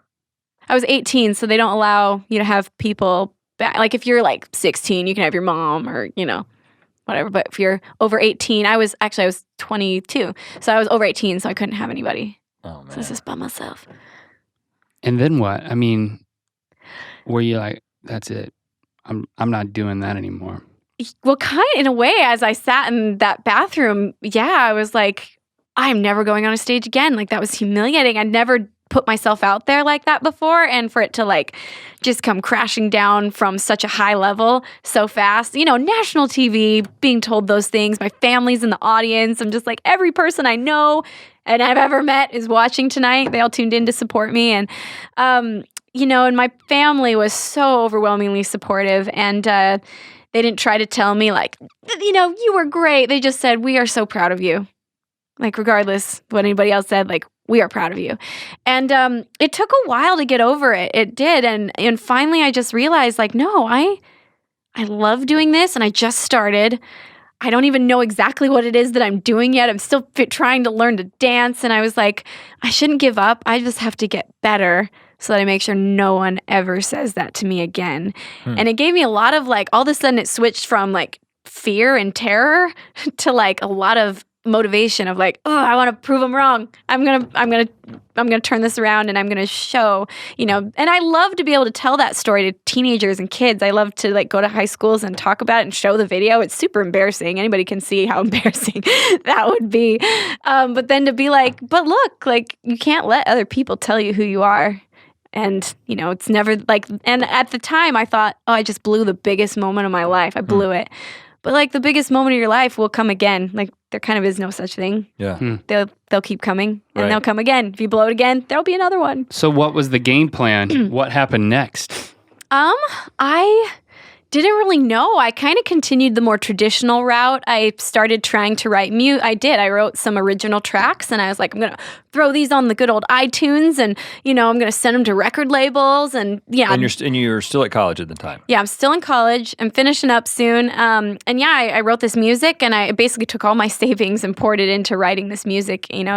I was 18, so they don't allow you to have people back. If you're 16, you can have your mom or, whatever. But if you're over 18, I was 22. So I was over 18, so I couldn't have anybody. Oh man. So I was just by myself. And then what? I mean, were you like, that's it? I'm not doing that anymore. Well, kind of in a way, as I sat in that bathroom, I was like, I'm never going on a stage again. That was humiliating. I'd never put myself out there like that before, and for it to just come crashing down from such a high level so fast, national TV, being told those things, my family's in the audience, I'm just every person I know and I've ever met is watching tonight. They all tuned in to support me, and and my family was so overwhelmingly supportive, and they didn't try to tell me you were great. They just said, we are so proud of you. Regardless what anybody else said, we are proud of you. And it took a while to get over it. It did. And finally I just realized no, I love doing this, and I just started. I don't even know exactly what it is that I'm doing yet. I'm still trying to learn to dance. And I was like, I shouldn't give up. I just have to get better so that I make sure no one ever says that to me again. And it gave me a lot of all of a sudden it switched from fear and terror to a lot of motivation of I want to prove them wrong. I'm gonna turn this around, and I'm gonna show, and I love to be able to tell that story to teenagers and kids. I love to go to high schools and talk about it and show the video. It's super embarrassing. Anybody can see how embarrassing that would be. But then to be but look, you can't let other people tell you who you are. And, it's never like, and at the time I thought, oh, I just blew the biggest moment of my life. I blew it. But like the biggest moment of your life will come again. Like there kind of is no such thing. Yeah. They'll keep coming and Right. they'll come again. If you blow it again, there'll be another one. So what was the game plan? What happened next? I didn't really know. I kind of continued the more traditional route. I started trying to write I wrote some original tracks and I was like, I'm going to throw these on the good old iTunes and, I'm going to send them to record labels and yeah. And you were still at college at the time. Yeah, I'm still in college. I'm finishing up soon. I wrote this music and I basically took all my savings and poured it into writing this music. And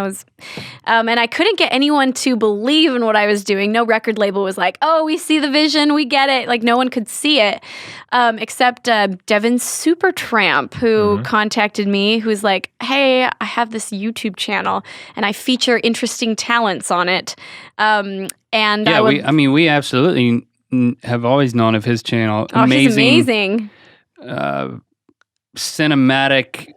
I couldn't get anyone to believe in what I was doing. No record label was like, oh, we see the vision, we get it. Like no one could see it except Devin Supertramp, who contacted me, who's like, hey, I have this YouTube channel and I feature interesting talents on it. We absolutely have always known of his channel. Oh, he's amazing. Cinematic,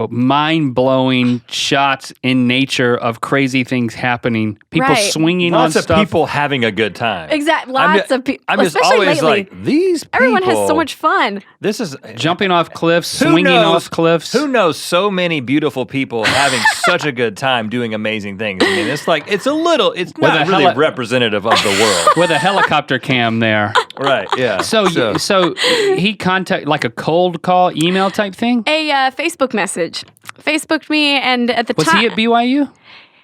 mind-blowing shots in nature of crazy things happening. People Right. swinging Lots on of stuff. people having a good time. Exactly. Lots of people. I'm just especially always lately. like, these people. Everyone has so much fun. This is Jumping off cliffs, Who swinging knows- off cliffs. Who knows so many beautiful people having such a good time doing amazing things? I mean, it's not a really heli- representative of the world. With a helicopter cam there. Right, yeah. So he contacted like a cold call email type thing? A Facebook message. Facebooked me, and at the Was time he at BYU?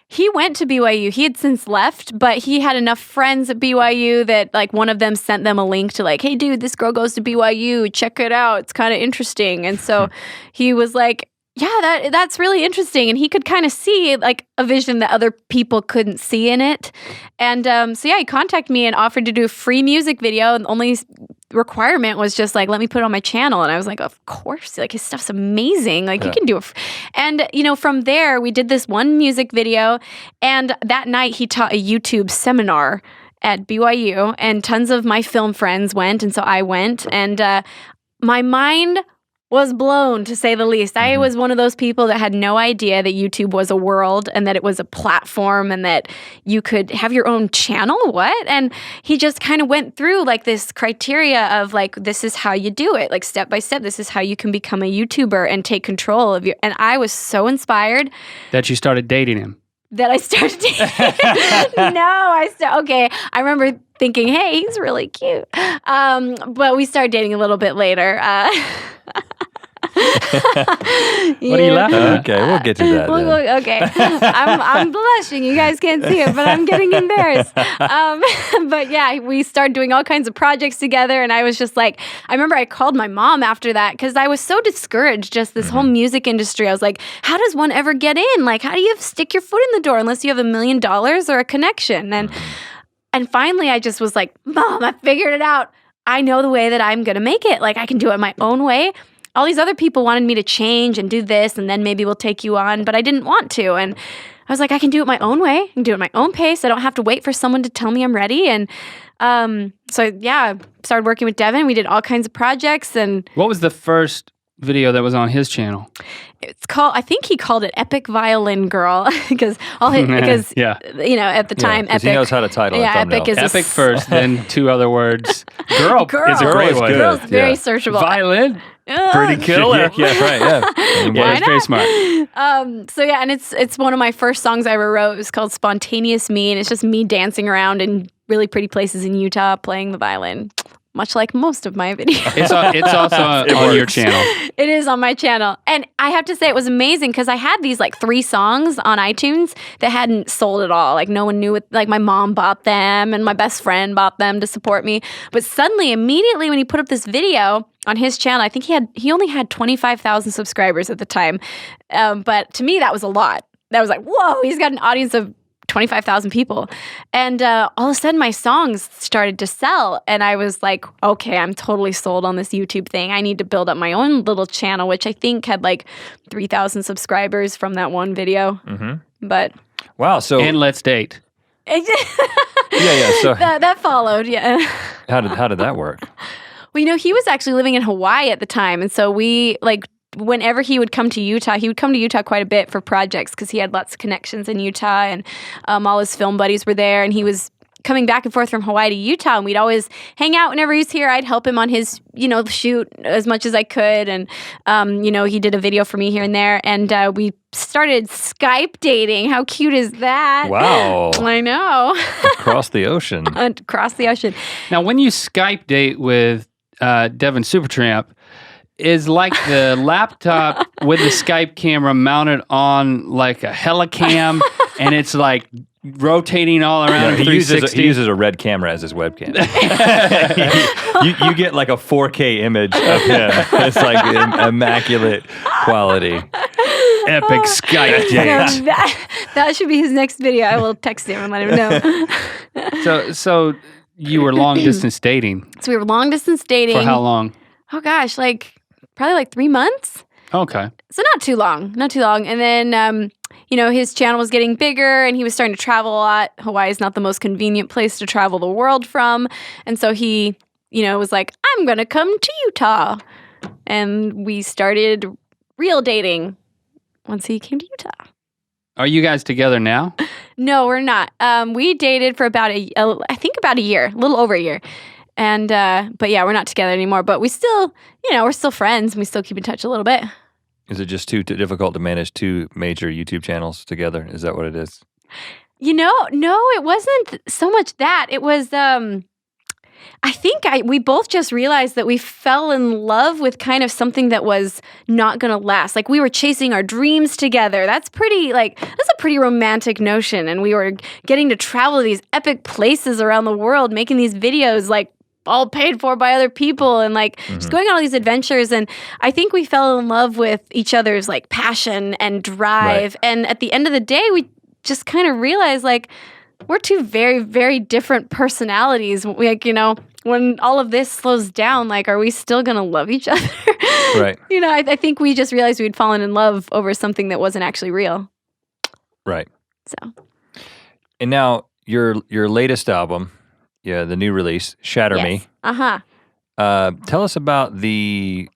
he went to BYU. He had since left, but he had enough friends at BYU that like one of them sent them a link to like, hey dude, this girl goes to BYU. Check it out. It's kind of interesting. And so he was like, yeah, that's really interesting. And he could kind of see like a vision that other people couldn't see in it. And he contacted me and offered to do a free music video. And the only requirement was just like, let me put it on my channel. And I was like, of course, like his stuff's amazing. Like you can do it. And, from there we did this one music video. And that night he taught a YouTube seminar at BYU and tons of my film friends went. And so I went and my mind was blown, to say the least. I was one of those people that had no idea that YouTube was a world and that it was a platform and that you could have your own channel. What? And he just kind of went through like this criteria of like, this is how you do it, like step by step. This is how you can become a YouTuber and take control of your. And I was so inspired That you started dating him. that I started. Okay. I remember thinking, hey, he's really cute. But we started dating a little bit later. What are you laughing at? Okay, we'll get to that then. Okay, I'm blushing. You guys can't see it, but I'm getting embarrassed. But yeah, we started doing all kinds of projects together, and I was just like, I remember I called my mom after that because I was so discouraged. Just this whole music industry. I was like, how does one ever get in? Like, how do you stick your foot in the door unless you have $1 million or a connection? And finally, I just was like, Mom, I figured it out. I know the way that I'm gonna make it. Like, I can do it my own way. All these other people wanted me to change and do this, and then maybe we'll take you on, but I didn't want to. And I was like, I can do it my own way. I can do it at my own pace. I don't have to wait for someone to tell me I'm ready. And started working with Devin. We did all kinds of projects. And What was the first video that was on his channel? it's called, I think he called it Epic Violin Girl because Yeah. At the time, Because Epic. he knows how to title a thumbnail. Epic is Epic first, then two other words. Girl is a Girl great is one. good. Girl's very Yeah. searchable. Violin, Ugh. pretty killer. Yeah, right, yeah. Yeah, it's very smart. And it's one of my first songs I ever wrote. It's called Spontaneous Me, and it's just me dancing around in really pretty places in Utah playing the violin, much like most of my videos. It's also on your works. channel. It is on my channel. And I have to say it was amazing because I had these like 3 songs on iTunes that hadn't sold at all. Like no one knew it. Like my mom bought them and my best friend bought them to support me. But suddenly, immediately when he put up this video on his channel, I think he only had 25,000 subscribers at the time. But to me, that was a lot. That was like, whoa, he's got an audience of 25,000 people. And all of a sudden my songs started to sell. And I was like, okay, I'm totally sold on this YouTube thing. I need to build up my own little channel, which I think had like 3,000 subscribers from that one video. Mm-hmm. But Wow, so And let's date. yeah. So that followed, yeah. how did that work? Well, he was actually living in Hawaii at the time. And so we like whenever he would come to Utah, he would come to Utah quite a bit for projects because he had lots of connections in Utah, and all his film buddies were there, and he was coming back and forth from Hawaii to Utah, and we'd always hang out whenever he's here. I'd help him on his, shoot as much as I could, and he did a video for me here and there, and we started Skype dating. How cute is that? Wow. I know. Across the ocean. Across the ocean. Now, when you Skype date with Devin Supertramp, is like the laptop with the Skype camera mounted on like a helicam, and it's like rotating all around. He uses a red camera as his webcam. you get like a 4K image of him. It's like immaculate quality. Epic Skype date. That should be his next video. I will text him and let him know. So you were long distance dating. So we were long distance dating. For how long? Oh gosh, probably 3 months. Okay. So not too long. And then, his channel was getting bigger and he was starting to travel a lot. Hawaii is not the most convenient place to travel the world from. And so he, was like, I'm going to come to Utah. And we started real dating once he came to Utah. Are you guys together now? No, we're not. We dated for about about a year, a little over a year. And, but yeah, we're not together anymore, but we still, we're still friends and we still keep in touch a little bit. Is it just too difficult to manage two major YouTube channels together? Is that what it is? No, it wasn't so much that. It was, I think we both just realized that we fell in love with kind of something that was not going to last. Like we were chasing our dreams together. That's a pretty romantic notion. And we were getting to travel to these epic places around the world, making these videos all paid for by other people and just going on all these adventures. And I think we fell in love with each other's passion and drive. Right. And at the end of the day, we just kind of realized we're two very, very different personalities. When all of this slows down, are we still going to love each other? Right. I think we just realized we'd fallen in love over something that wasn't actually real. Right. So. And now your latest album, the new release, Shatter Me. Uh-huh. Tell us about the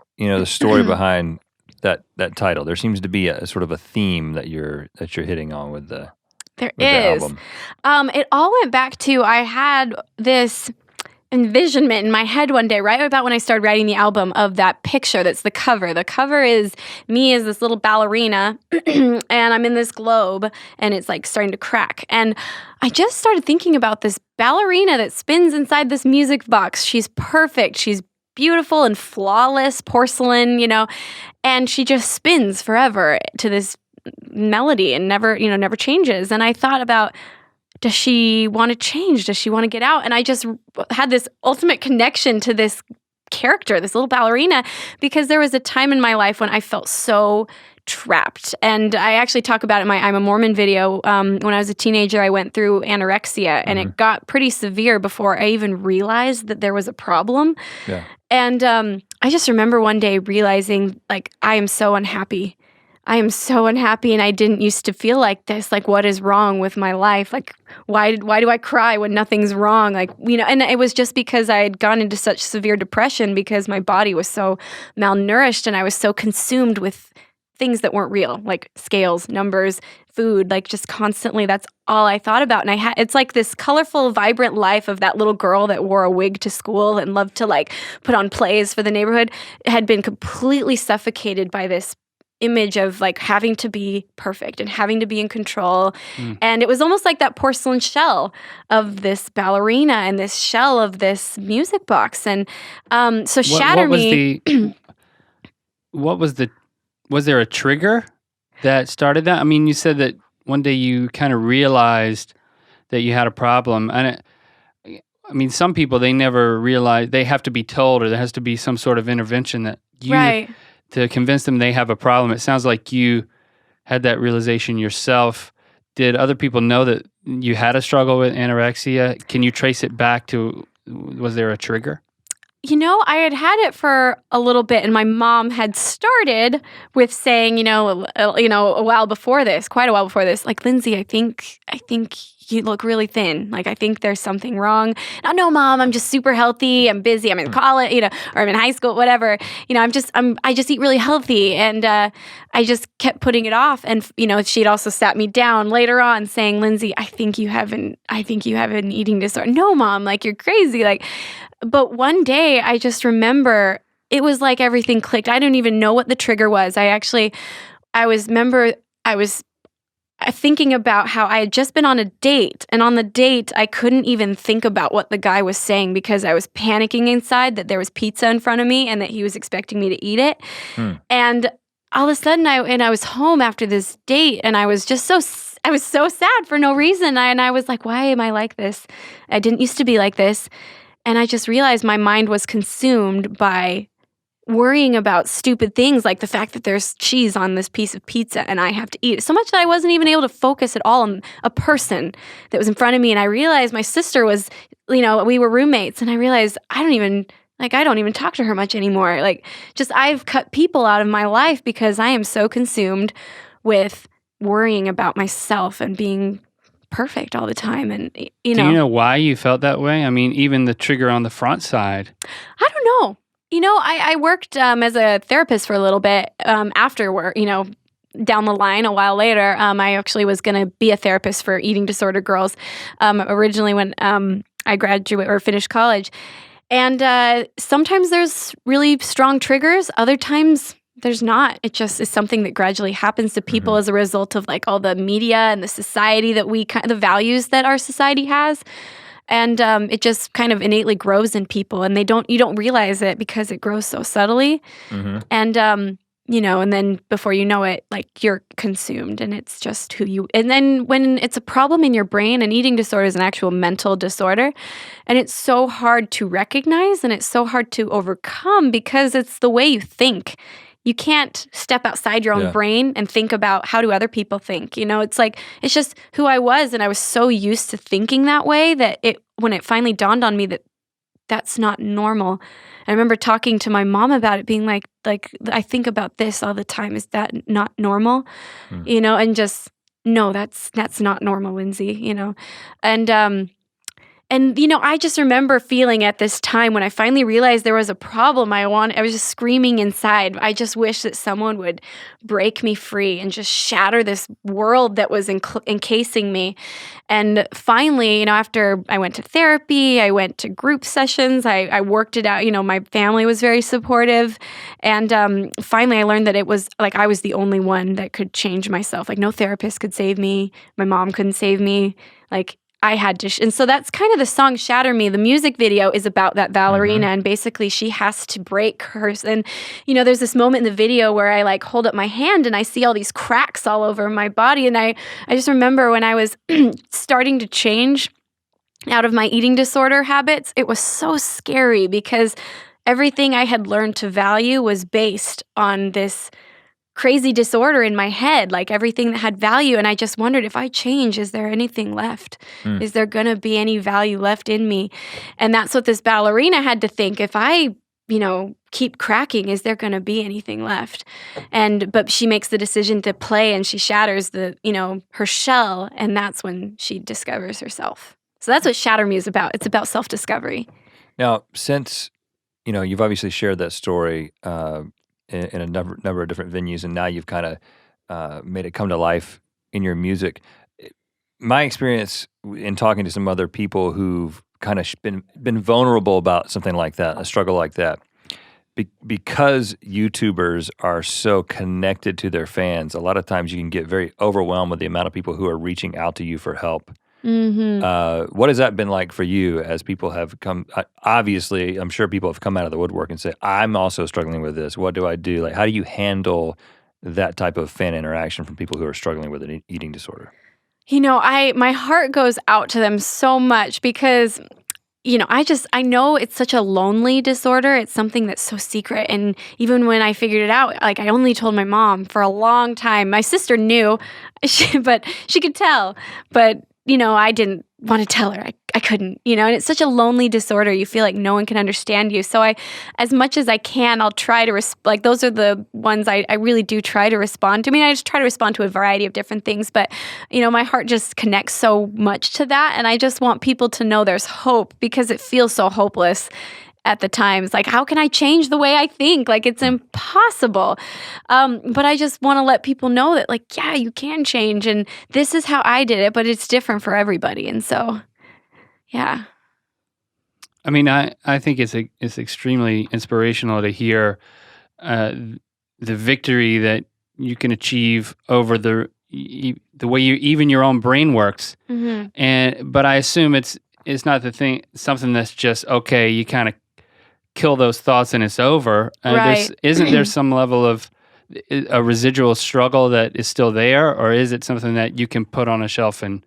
story behind that title. There seems to be a sort of a theme that you're hitting on with the There with is. the album. It all went back to I had this envisionment in my head one day, right about when I started writing the album, of that picture that's the cover. The cover is me as this little ballerina, and I'm in this globe, and it's starting to crack. And I just started thinking about this ballerina that spins inside this music box. She's perfect. She's beautiful and flawless porcelain, and she just spins forever to this melody and never changes. And I thought about, does she want to change? Does she want to get out? And I just had this ultimate connection to this character, this little ballerina, because there was a time in my life when I felt so trapped. And I actually talk about it in my I'm a Mormon video. When I was a teenager, I went through anorexia, and it got pretty severe before I even realized that there was a problem. Yeah. And I just remember one day realizing, I am so unhappy. I am so unhappy, and I didn't used to feel like this. What is wrong with my life? Why do I cry when nothing's wrong? And it was just because I had gone into such severe depression because my body was so malnourished, and I was so consumed with things that weren't real, like scales, numbers, food, just constantly. That's all I thought about. And it's this colorful, vibrant life of that little girl that wore a wig to school and loved to put on plays for the neighborhood. It had been completely suffocated by this image of having to be perfect and having to be in control. And it was almost like that porcelain shell of this ballerina and this shell of this music box. And so Shatter Me. Was there a trigger that started that? I mean, you said that one day you kind of realized that you had a problem. And some people, they never realize, they have to be told, or there has to be some sort of intervention that Right. to convince them they have a problem. It sounds like you had that realization yourself. Did other people know that you had a struggle with anorexia? Can you trace it back to, was there a trigger? I had it for a little bit, and my mom had started with saying, a while before this, quite a while before this, Lindsey, I think you look really thin. Like, I think there's something wrong. Oh, no, Mom, I'm just super healthy. I'm busy. I'm in college, or I'm in high school, whatever. I just eat really healthy. And I just kept putting it off. And, she'd also sat me down later on saying, Lindsey, I think you have an eating disorder. No, Mom, like, you're crazy. Like, but one day I just remember it was like everything clicked. I don't even know what the trigger was. I was thinking about how I had just been on a date, and on the date, I couldn't even think about what the guy was saying because I was panicking inside that there was pizza in front of me and that he was expecting me to eat it. And all of a sudden, I was home after this date, and I was just I was so sad for no reason. And I was like, why am I like this? I didn't used to be like this. And I just realized my mind was consumed by worrying about stupid things like the fact that there's cheese on this piece of pizza and I have to eat it. So much that I wasn't even able to focus at all on a person that was in front of me. And I realized my sister was, we were roommates, and I realized I don't even talk to her much anymore. Like, just I've cut people out of my life because I am so consumed with worrying about myself and being perfect all the time. And, Do you know why you felt that way? I mean, even the trigger on the front side. I don't know. I worked as a therapist for a little bit after work, down the line a while later. I actually was going to be a therapist for eating disorder girls originally when I graduated or finished college. And sometimes there's really strong triggers. Other times there's not. It just is something that gradually happens to people as a result of like all the media and the society that the values that our society has. And it just kind of innately grows in people, and you don't realize it because it grows so subtly. And and then before you know it, like, you're consumed, and it's just who you. And then when it's a problem in your brain, an eating disorder is an actual mental disorder, and it's so hard to recognize, and it's so hard to overcome because it's the way you think. You can't step outside your own brain and think about how do other people think. It's just who I was, and I was so used to thinking that way that when it finally dawned on me that that's not normal. I remember talking to my mom about it, being like I think about this all the time. Is that not normal? And just no, that's not normal, Lindsey. And I just remember feeling at this time when I finally realized there was a problem. I was just screaming inside. I just wish that someone would break me free and just shatter this world that was encasing me. And finally, after I went to therapy, I went to group sessions, I worked it out. My family was very supportive. And finally, I learned that it was like I was the only one that could change myself. Like, no therapist could save me. My mom couldn't save me. Like, I had to, and so that's kind of the song Shatter Me. The music video is about that ballerina, and basically she has to break hers. And, there's this moment in the video where I like hold up my hand and I see all these cracks all over my body. And I just remember when I was starting to change out of my eating disorder habits, it was so scary because everything I had learned to value was based on this crazy disorder in my head, like everything that had value. And I just wondered, if I change, is there anything left? Is there going to be any value left in me? And that's what this ballerina had to think. If I, keep cracking, is there going to be anything left? But she makes the decision to play, and she shatters her shell. And that's when she discovers herself. So that's what Shatter Me is about. It's about self-discovery. Now, since, you've obviously shared that story, in a number of different venues, and now you've kind of made it come to life in your music. My experience in talking to some other people who've kind of been vulnerable about something like that, a struggle like that, because YouTubers are so connected to their fans, a lot of times you can get very overwhelmed with the amount of people who are reaching out to you for help. What has that been like for you as people have come? Obviously, I'm sure people have come out of the woodwork and say, I'm also struggling with this. What do I do? Like, how do you handle that type of fan interaction from people who are struggling with an eating disorder? My heart goes out to them so much because, I know it's such a lonely disorder. It's something that's so secret. And even when I figured it out, like, I only told my mom for a long time. My sister knew, but she could tell. But I didn't want to tell her. I couldn't, and it's such a lonely disorder. You feel like no one can understand you. So as much as I can, I'll try to, those are the ones I really do try to respond to. I mean, I just try to respond to a variety of different things, but, my heart just connects so much to that. And I just want people to know there's hope because it feels so hopeless at the times. Like, how can I change the way I think? Like, it's impossible. But I just want to let people know that, like, yeah, you can change. And this is how I did it, but it's different for everybody. And so, yeah. I mean, I think it's extremely inspirational to hear the victory that you can achieve over the way even your own brain works. Mm-hmm. But I assume it's not something that's just okay. You kind of kill those thoughts and it's over. Right. Isn't there some level of a residual struggle that is still there, or is it something that you can put on a shelf and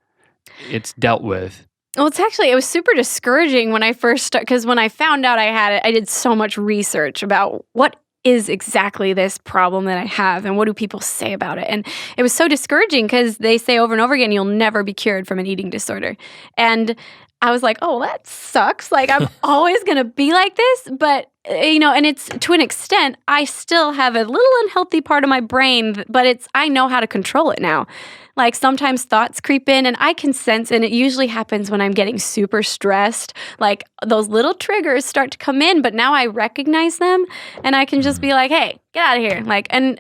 it's dealt with? Well, it was super discouraging when I first started, because when I found out I had it, I did so much research about what is exactly this problem that I have and what do people say about it. And it was so discouraging because they say over and over again, you'll never be cured from an eating disorder. And I was like, oh, well, that sucks. Like, I'm always going to be like this. But, and it's to an extent, I still have a little unhealthy part of my brain, but I know how to control it now. Like, sometimes thoughts creep in and I can sense, and it usually happens when I'm getting super stressed. Like, those little triggers start to come in, but now I recognize them and I can just be like, hey, get out of here. Like, and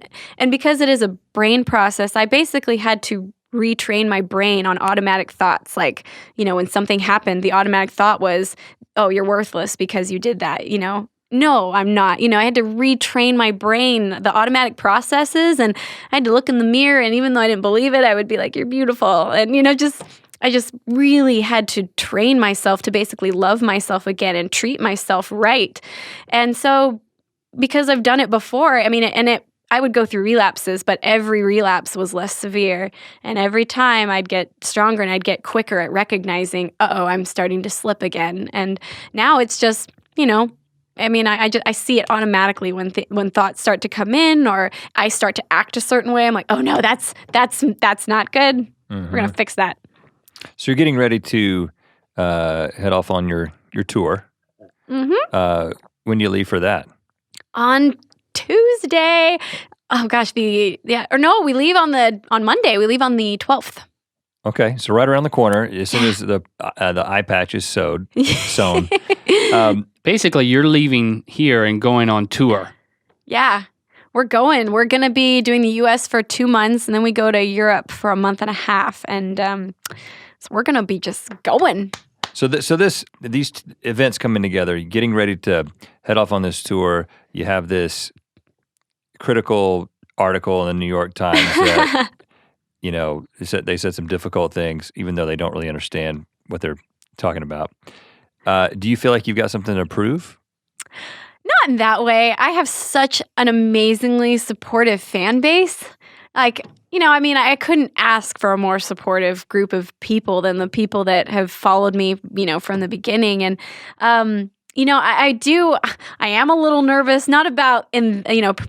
because it is a brain process, I basically had to retrain my brain on automatic thoughts. Like, when something happened, the automatic thought was, oh, you're worthless because you did that, No, I'm not. I had to retrain my brain, the automatic processes, and I had to look in the mirror, and even though I didn't believe it, I would be like, you're beautiful. And, I just really had to train myself to basically love myself again and treat myself right. And so, because I've done it before, I would go through relapses, but every relapse was less severe. And every time I'd get stronger and I'd get quicker at recognizing, I'm starting to slip again. And now it's just, I see it automatically when thoughts start to come in, or I start to act a certain way. I'm like, oh no, that's not good. Mm-hmm. We're gonna fix that. So you're getting ready to head off on your tour. Mm-hmm. When do you leave for that? On Tuesday. Oh gosh, we leave on Monday. We leave on the 12th. Okay, so right around the corner, as soon as the eye patch is sewn. Basically, you're leaving here and going on tour. Yeah, we're going. We're going to be doing the U.S. for 2 months, and then we go to Europe for a month and a half. And so we're going to be just going. So these events coming together, you're getting ready to head off on this tour. You have this critical article in the New York Times that, they said some difficult things, even though they don't really understand what they're talking about. Do you feel like you've got something to prove? Not in that way. I have such an amazingly supportive fan base. Like, I couldn't ask for a more supportive group of people than the people that have followed me, from the beginning. And, I am a little nervous, not about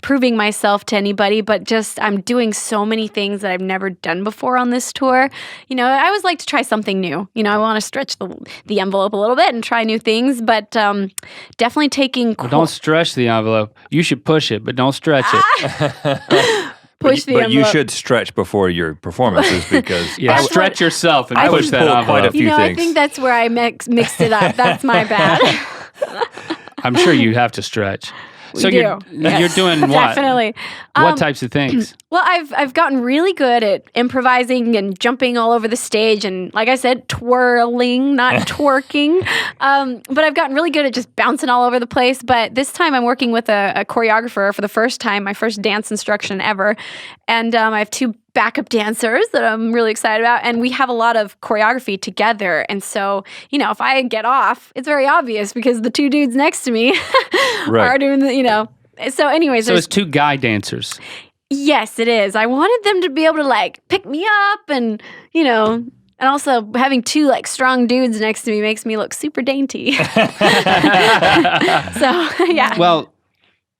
proving myself to anybody, but just I'm doing so many things that I've never done before on this tour. I always like to try something new. I want to stretch the envelope a little bit and try new things, but definitely taking... Don't stretch the envelope. You should push it, but don't stretch it. But you should stretch before your performances because stretch yourself and I push would that pull envelope. quite a few things. I think that's where I mixed it up. That's my bad. I'm sure you have to stretch. So you're doing what? Definitely. What types of things? Well, I've gotten really good at improvising and jumping all over the stage, and like I said, twirling, not twerking. But I've gotten really good at just bouncing all over the place. But this time, I'm working with a choreographer for the first time, my first dance instruction ever, and I have 2 backup dancers that I'm really excited about, and we have a lot of choreography together. And so, if I get off, it's very obvious because the 2 dudes next to me are doing the, So anyways, so it's 2 guy dancers. Yes, it is. I wanted them to be able to pick me up and, and also having 2 strong dudes next to me makes me look super dainty. So, yeah. Well,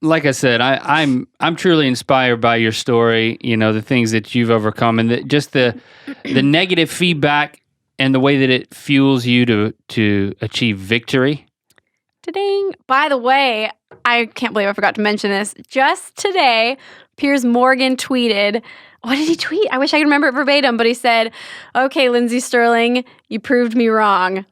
like I said, I'm truly inspired by your story, the things that you've overcome and just the negative feedback and the way that it fuels you to achieve victory. Ta-ding. By the way, I can't believe I forgot to mention this. Just today, Piers Morgan tweeted, what did he tweet? I wish I could remember it verbatim, but he said, "Okay, Lindsey Stirling, you proved me wrong."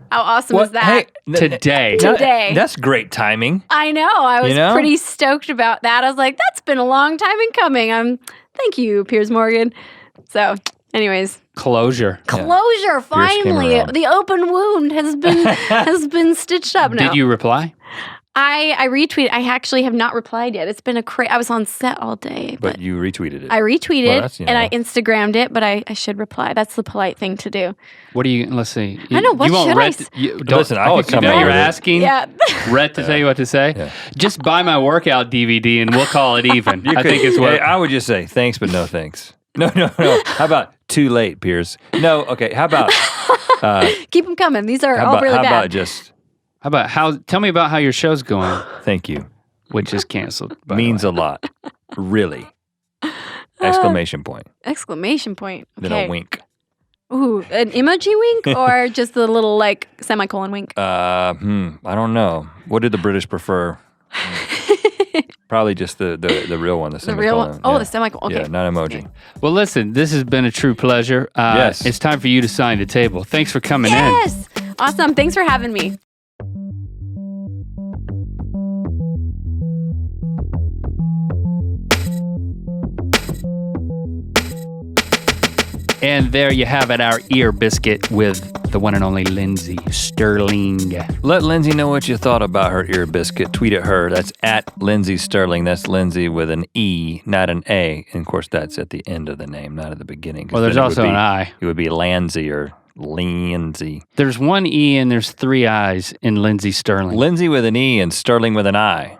How awesome is that? Today. Today. That's great timing. I know. I was You know? pretty stoked about that. I was like, that's been a long time in coming. Thank you, Piers Morgan. So, anyways, Closure. closure. Finally, around. the open wound has been stitched up now. Did you reply? I retweeted. I actually have not replied yet. It's been I was on set all day, But you retweeted it. I retweeted Well, that's, and I Instagrammed it, but I should reply. That's the polite thing to do. What do you? Let's see. I know, what you want should I Rhett s- Listen, I could so come now up you're with it. asking Yeah. Rhett to tell you what to say. Yeah. Just buy my workout DVD and we'll call it even. I think it's what. Hey, I would just say thanks, but no thanks. No. How about too late, Piers? No. Okay. How about Keep them coming. These are how all about, really how bad. about just How about tell me about how your show's going, thank you? which is canceled. by the Means way. a lot. Really. Exclamation point. Exclamation point. Then Okay. a wink. Ooh, an emoji wink or just the little like semicolon wink? I don't know. What did the British prefer? Probably just the real one, the The real one? semicolon. Oh, Yeah. the semicolon. Okay. Yeah, not emoji. Well, listen, this has been a true pleasure. Yes. It's time for you to sign the table. Thanks for coming in. Yes. Awesome. Thanks for having me. And there you have it, our ear biscuit with the one and only Lindsey Stirling. Let Lindsay know what you thought about her ear biscuit. Tweet at her. That's at Lindsey Stirling. That's Lindsay with an E, not an A. And of course, that's at the end of the name, not at the beginning. 'cause Well, there's then it also would be- an I. It would be Landsey or Lindsay. There's one E and there's 3 I's in Lindsey Stirling. Lindsay with an E and Stirling with an I.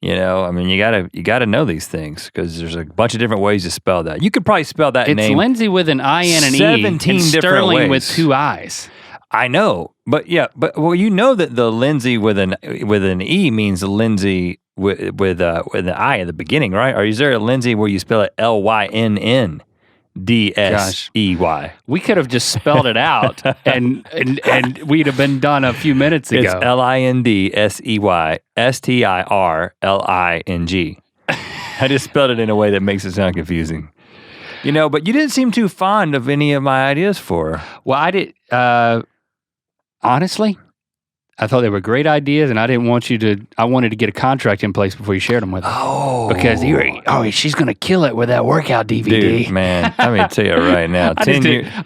You know, I mean, you gotta know these things because there's a bunch of different ways to spell that. You could probably spell that It's name. Lindsay with an I and an E, 17 and different Stirling with ways. 2 I's. I know, but well, you know that the Lindsay with an E means Lindsay with an I at the beginning, right? Or is there a Lindsay where you spell it LYNNDSEY? We could have just spelled it out and we'd have been done a few minutes ago. It's LINDSEYSTIRLING. I just spelled it in a way that makes it sound confusing. You know, but you didn't seem too fond of any of my ideas for her. Well, I did, honestly, I thought they were great ideas and I wanted to get a contract in place before you shared them with her. Oh. Because she's going to kill it with that workout DVD. Dude, man, let me tell you right now. I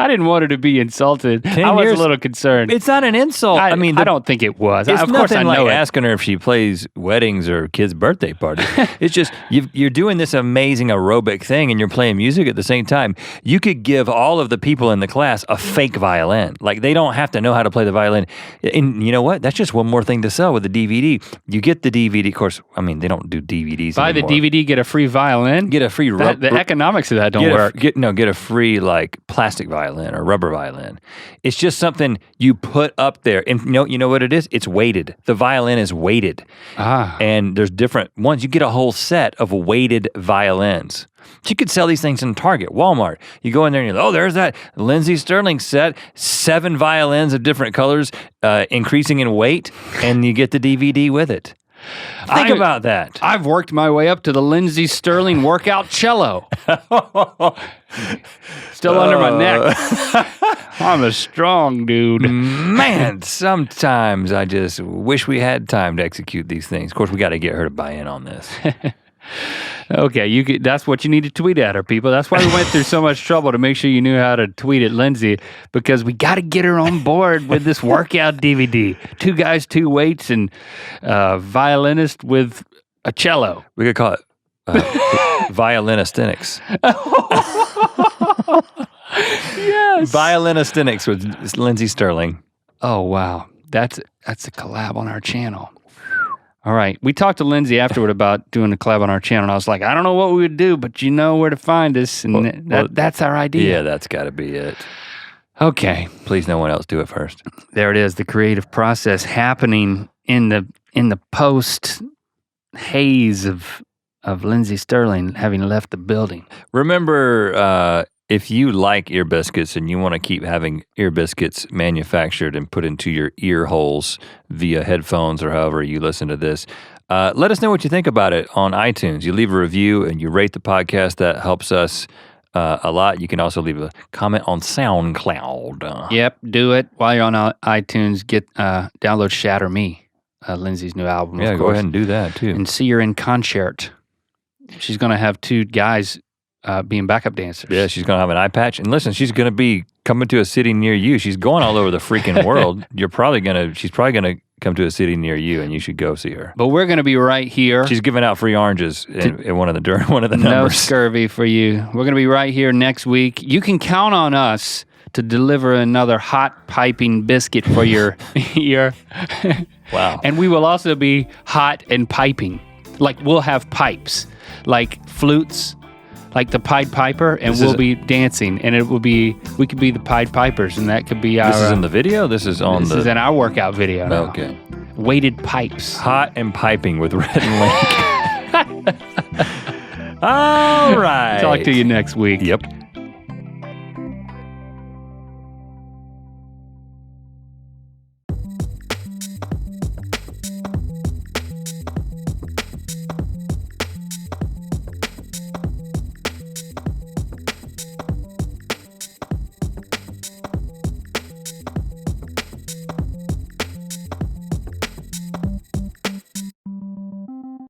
didn't want her to be insulted. 10 I was years- a little concerned. It's not an insult. I mean, I don't think it was. It's Of course, I nothing know like it. asking her if she plays weddings or kids' birthday parties. It's just you're doing this amazing aerobic thing and you're playing music at the same time. You could give all of the people in the class a fake violin. Like they don't have to know how to play the violin. And you know what? That's just one more thing to sell with the DVD. You get the DVD. Of course, I mean they don't do DVDs Buy anymore. the DVD, get a free violin. Get a free The economics of that don't work. Get a free like plastic violin or rubber violin. It's just something you put up there, and you know what it is? It's weighted. The violin is weighted, and there's different ones. You get a whole set of weighted violins. You could sell these things in Target, Walmart. You go in there and you're like, oh, there's that Lindsey Stirling set, 7 violins of different colors, increasing in weight, and you get the DVD with it. Think about that. I've worked my way up to the Lindsey Stirling workout cello. Still under my neck. I'm a strong dude. Man, sometimes I just wish we had time to execute these things. Of course, we got to get her to buy in on this. Okay, that's what you need to tweet at her, people. That's why we went through so much trouble to make sure you knew how to tweet at Lindsay, because we got to get her on board with this workout DVD. 2 guys, 2 weights, and violinist with a cello. We could call it Violinistinics. Yes. Violinistinics with Lindsey Stirling. Oh, wow. That's a collab on our channel. All right. We talked to Lindsay afterward about doing a collab on our channel, and I was like, I don't know what we would do, but you know where to find us, and that's our idea. Yeah, that's got to be it. Okay. Please, no one else do it first. There it is, the creative process happening in the post haze of Lindsey Stirling having left the building. Remember if you like ear biscuits and you want to keep having ear biscuits manufactured and put into your ear holes via headphones or however you listen to this, let us know what you think about it on iTunes. You leave a review and you rate the podcast. That helps us a lot. You can also leave a comment on SoundCloud. Yep, do it while you're on iTunes. Download Shatter Me, Lindsey's new album. Yeah, of go course, ahead and do that too. and see her in concert. She's gonna have 2 guys being backup dancers. Yeah, she's gonna have an eye patch. And listen, she's gonna be coming to a city near you. She's going all over the freaking world. She's probably gonna come to a city near you, and you should go see her. But we're gonna be right here. She's giving out free oranges in one of the numbers. No scurvy for you. We're gonna be right here next week. You can count on us to deliver another hot piping biscuit for your ear. Wow. And we will also be hot and piping. Like we'll have pipes, like flutes, like the Pied Piper, and we'll be dancing, and we could be the Pied Pipers, and that could be our. This is in the video? This is in our workout video now. Okay. Weighted pipes. Hot and piping with Rhett Link. All right. Talk to you next week. Yep.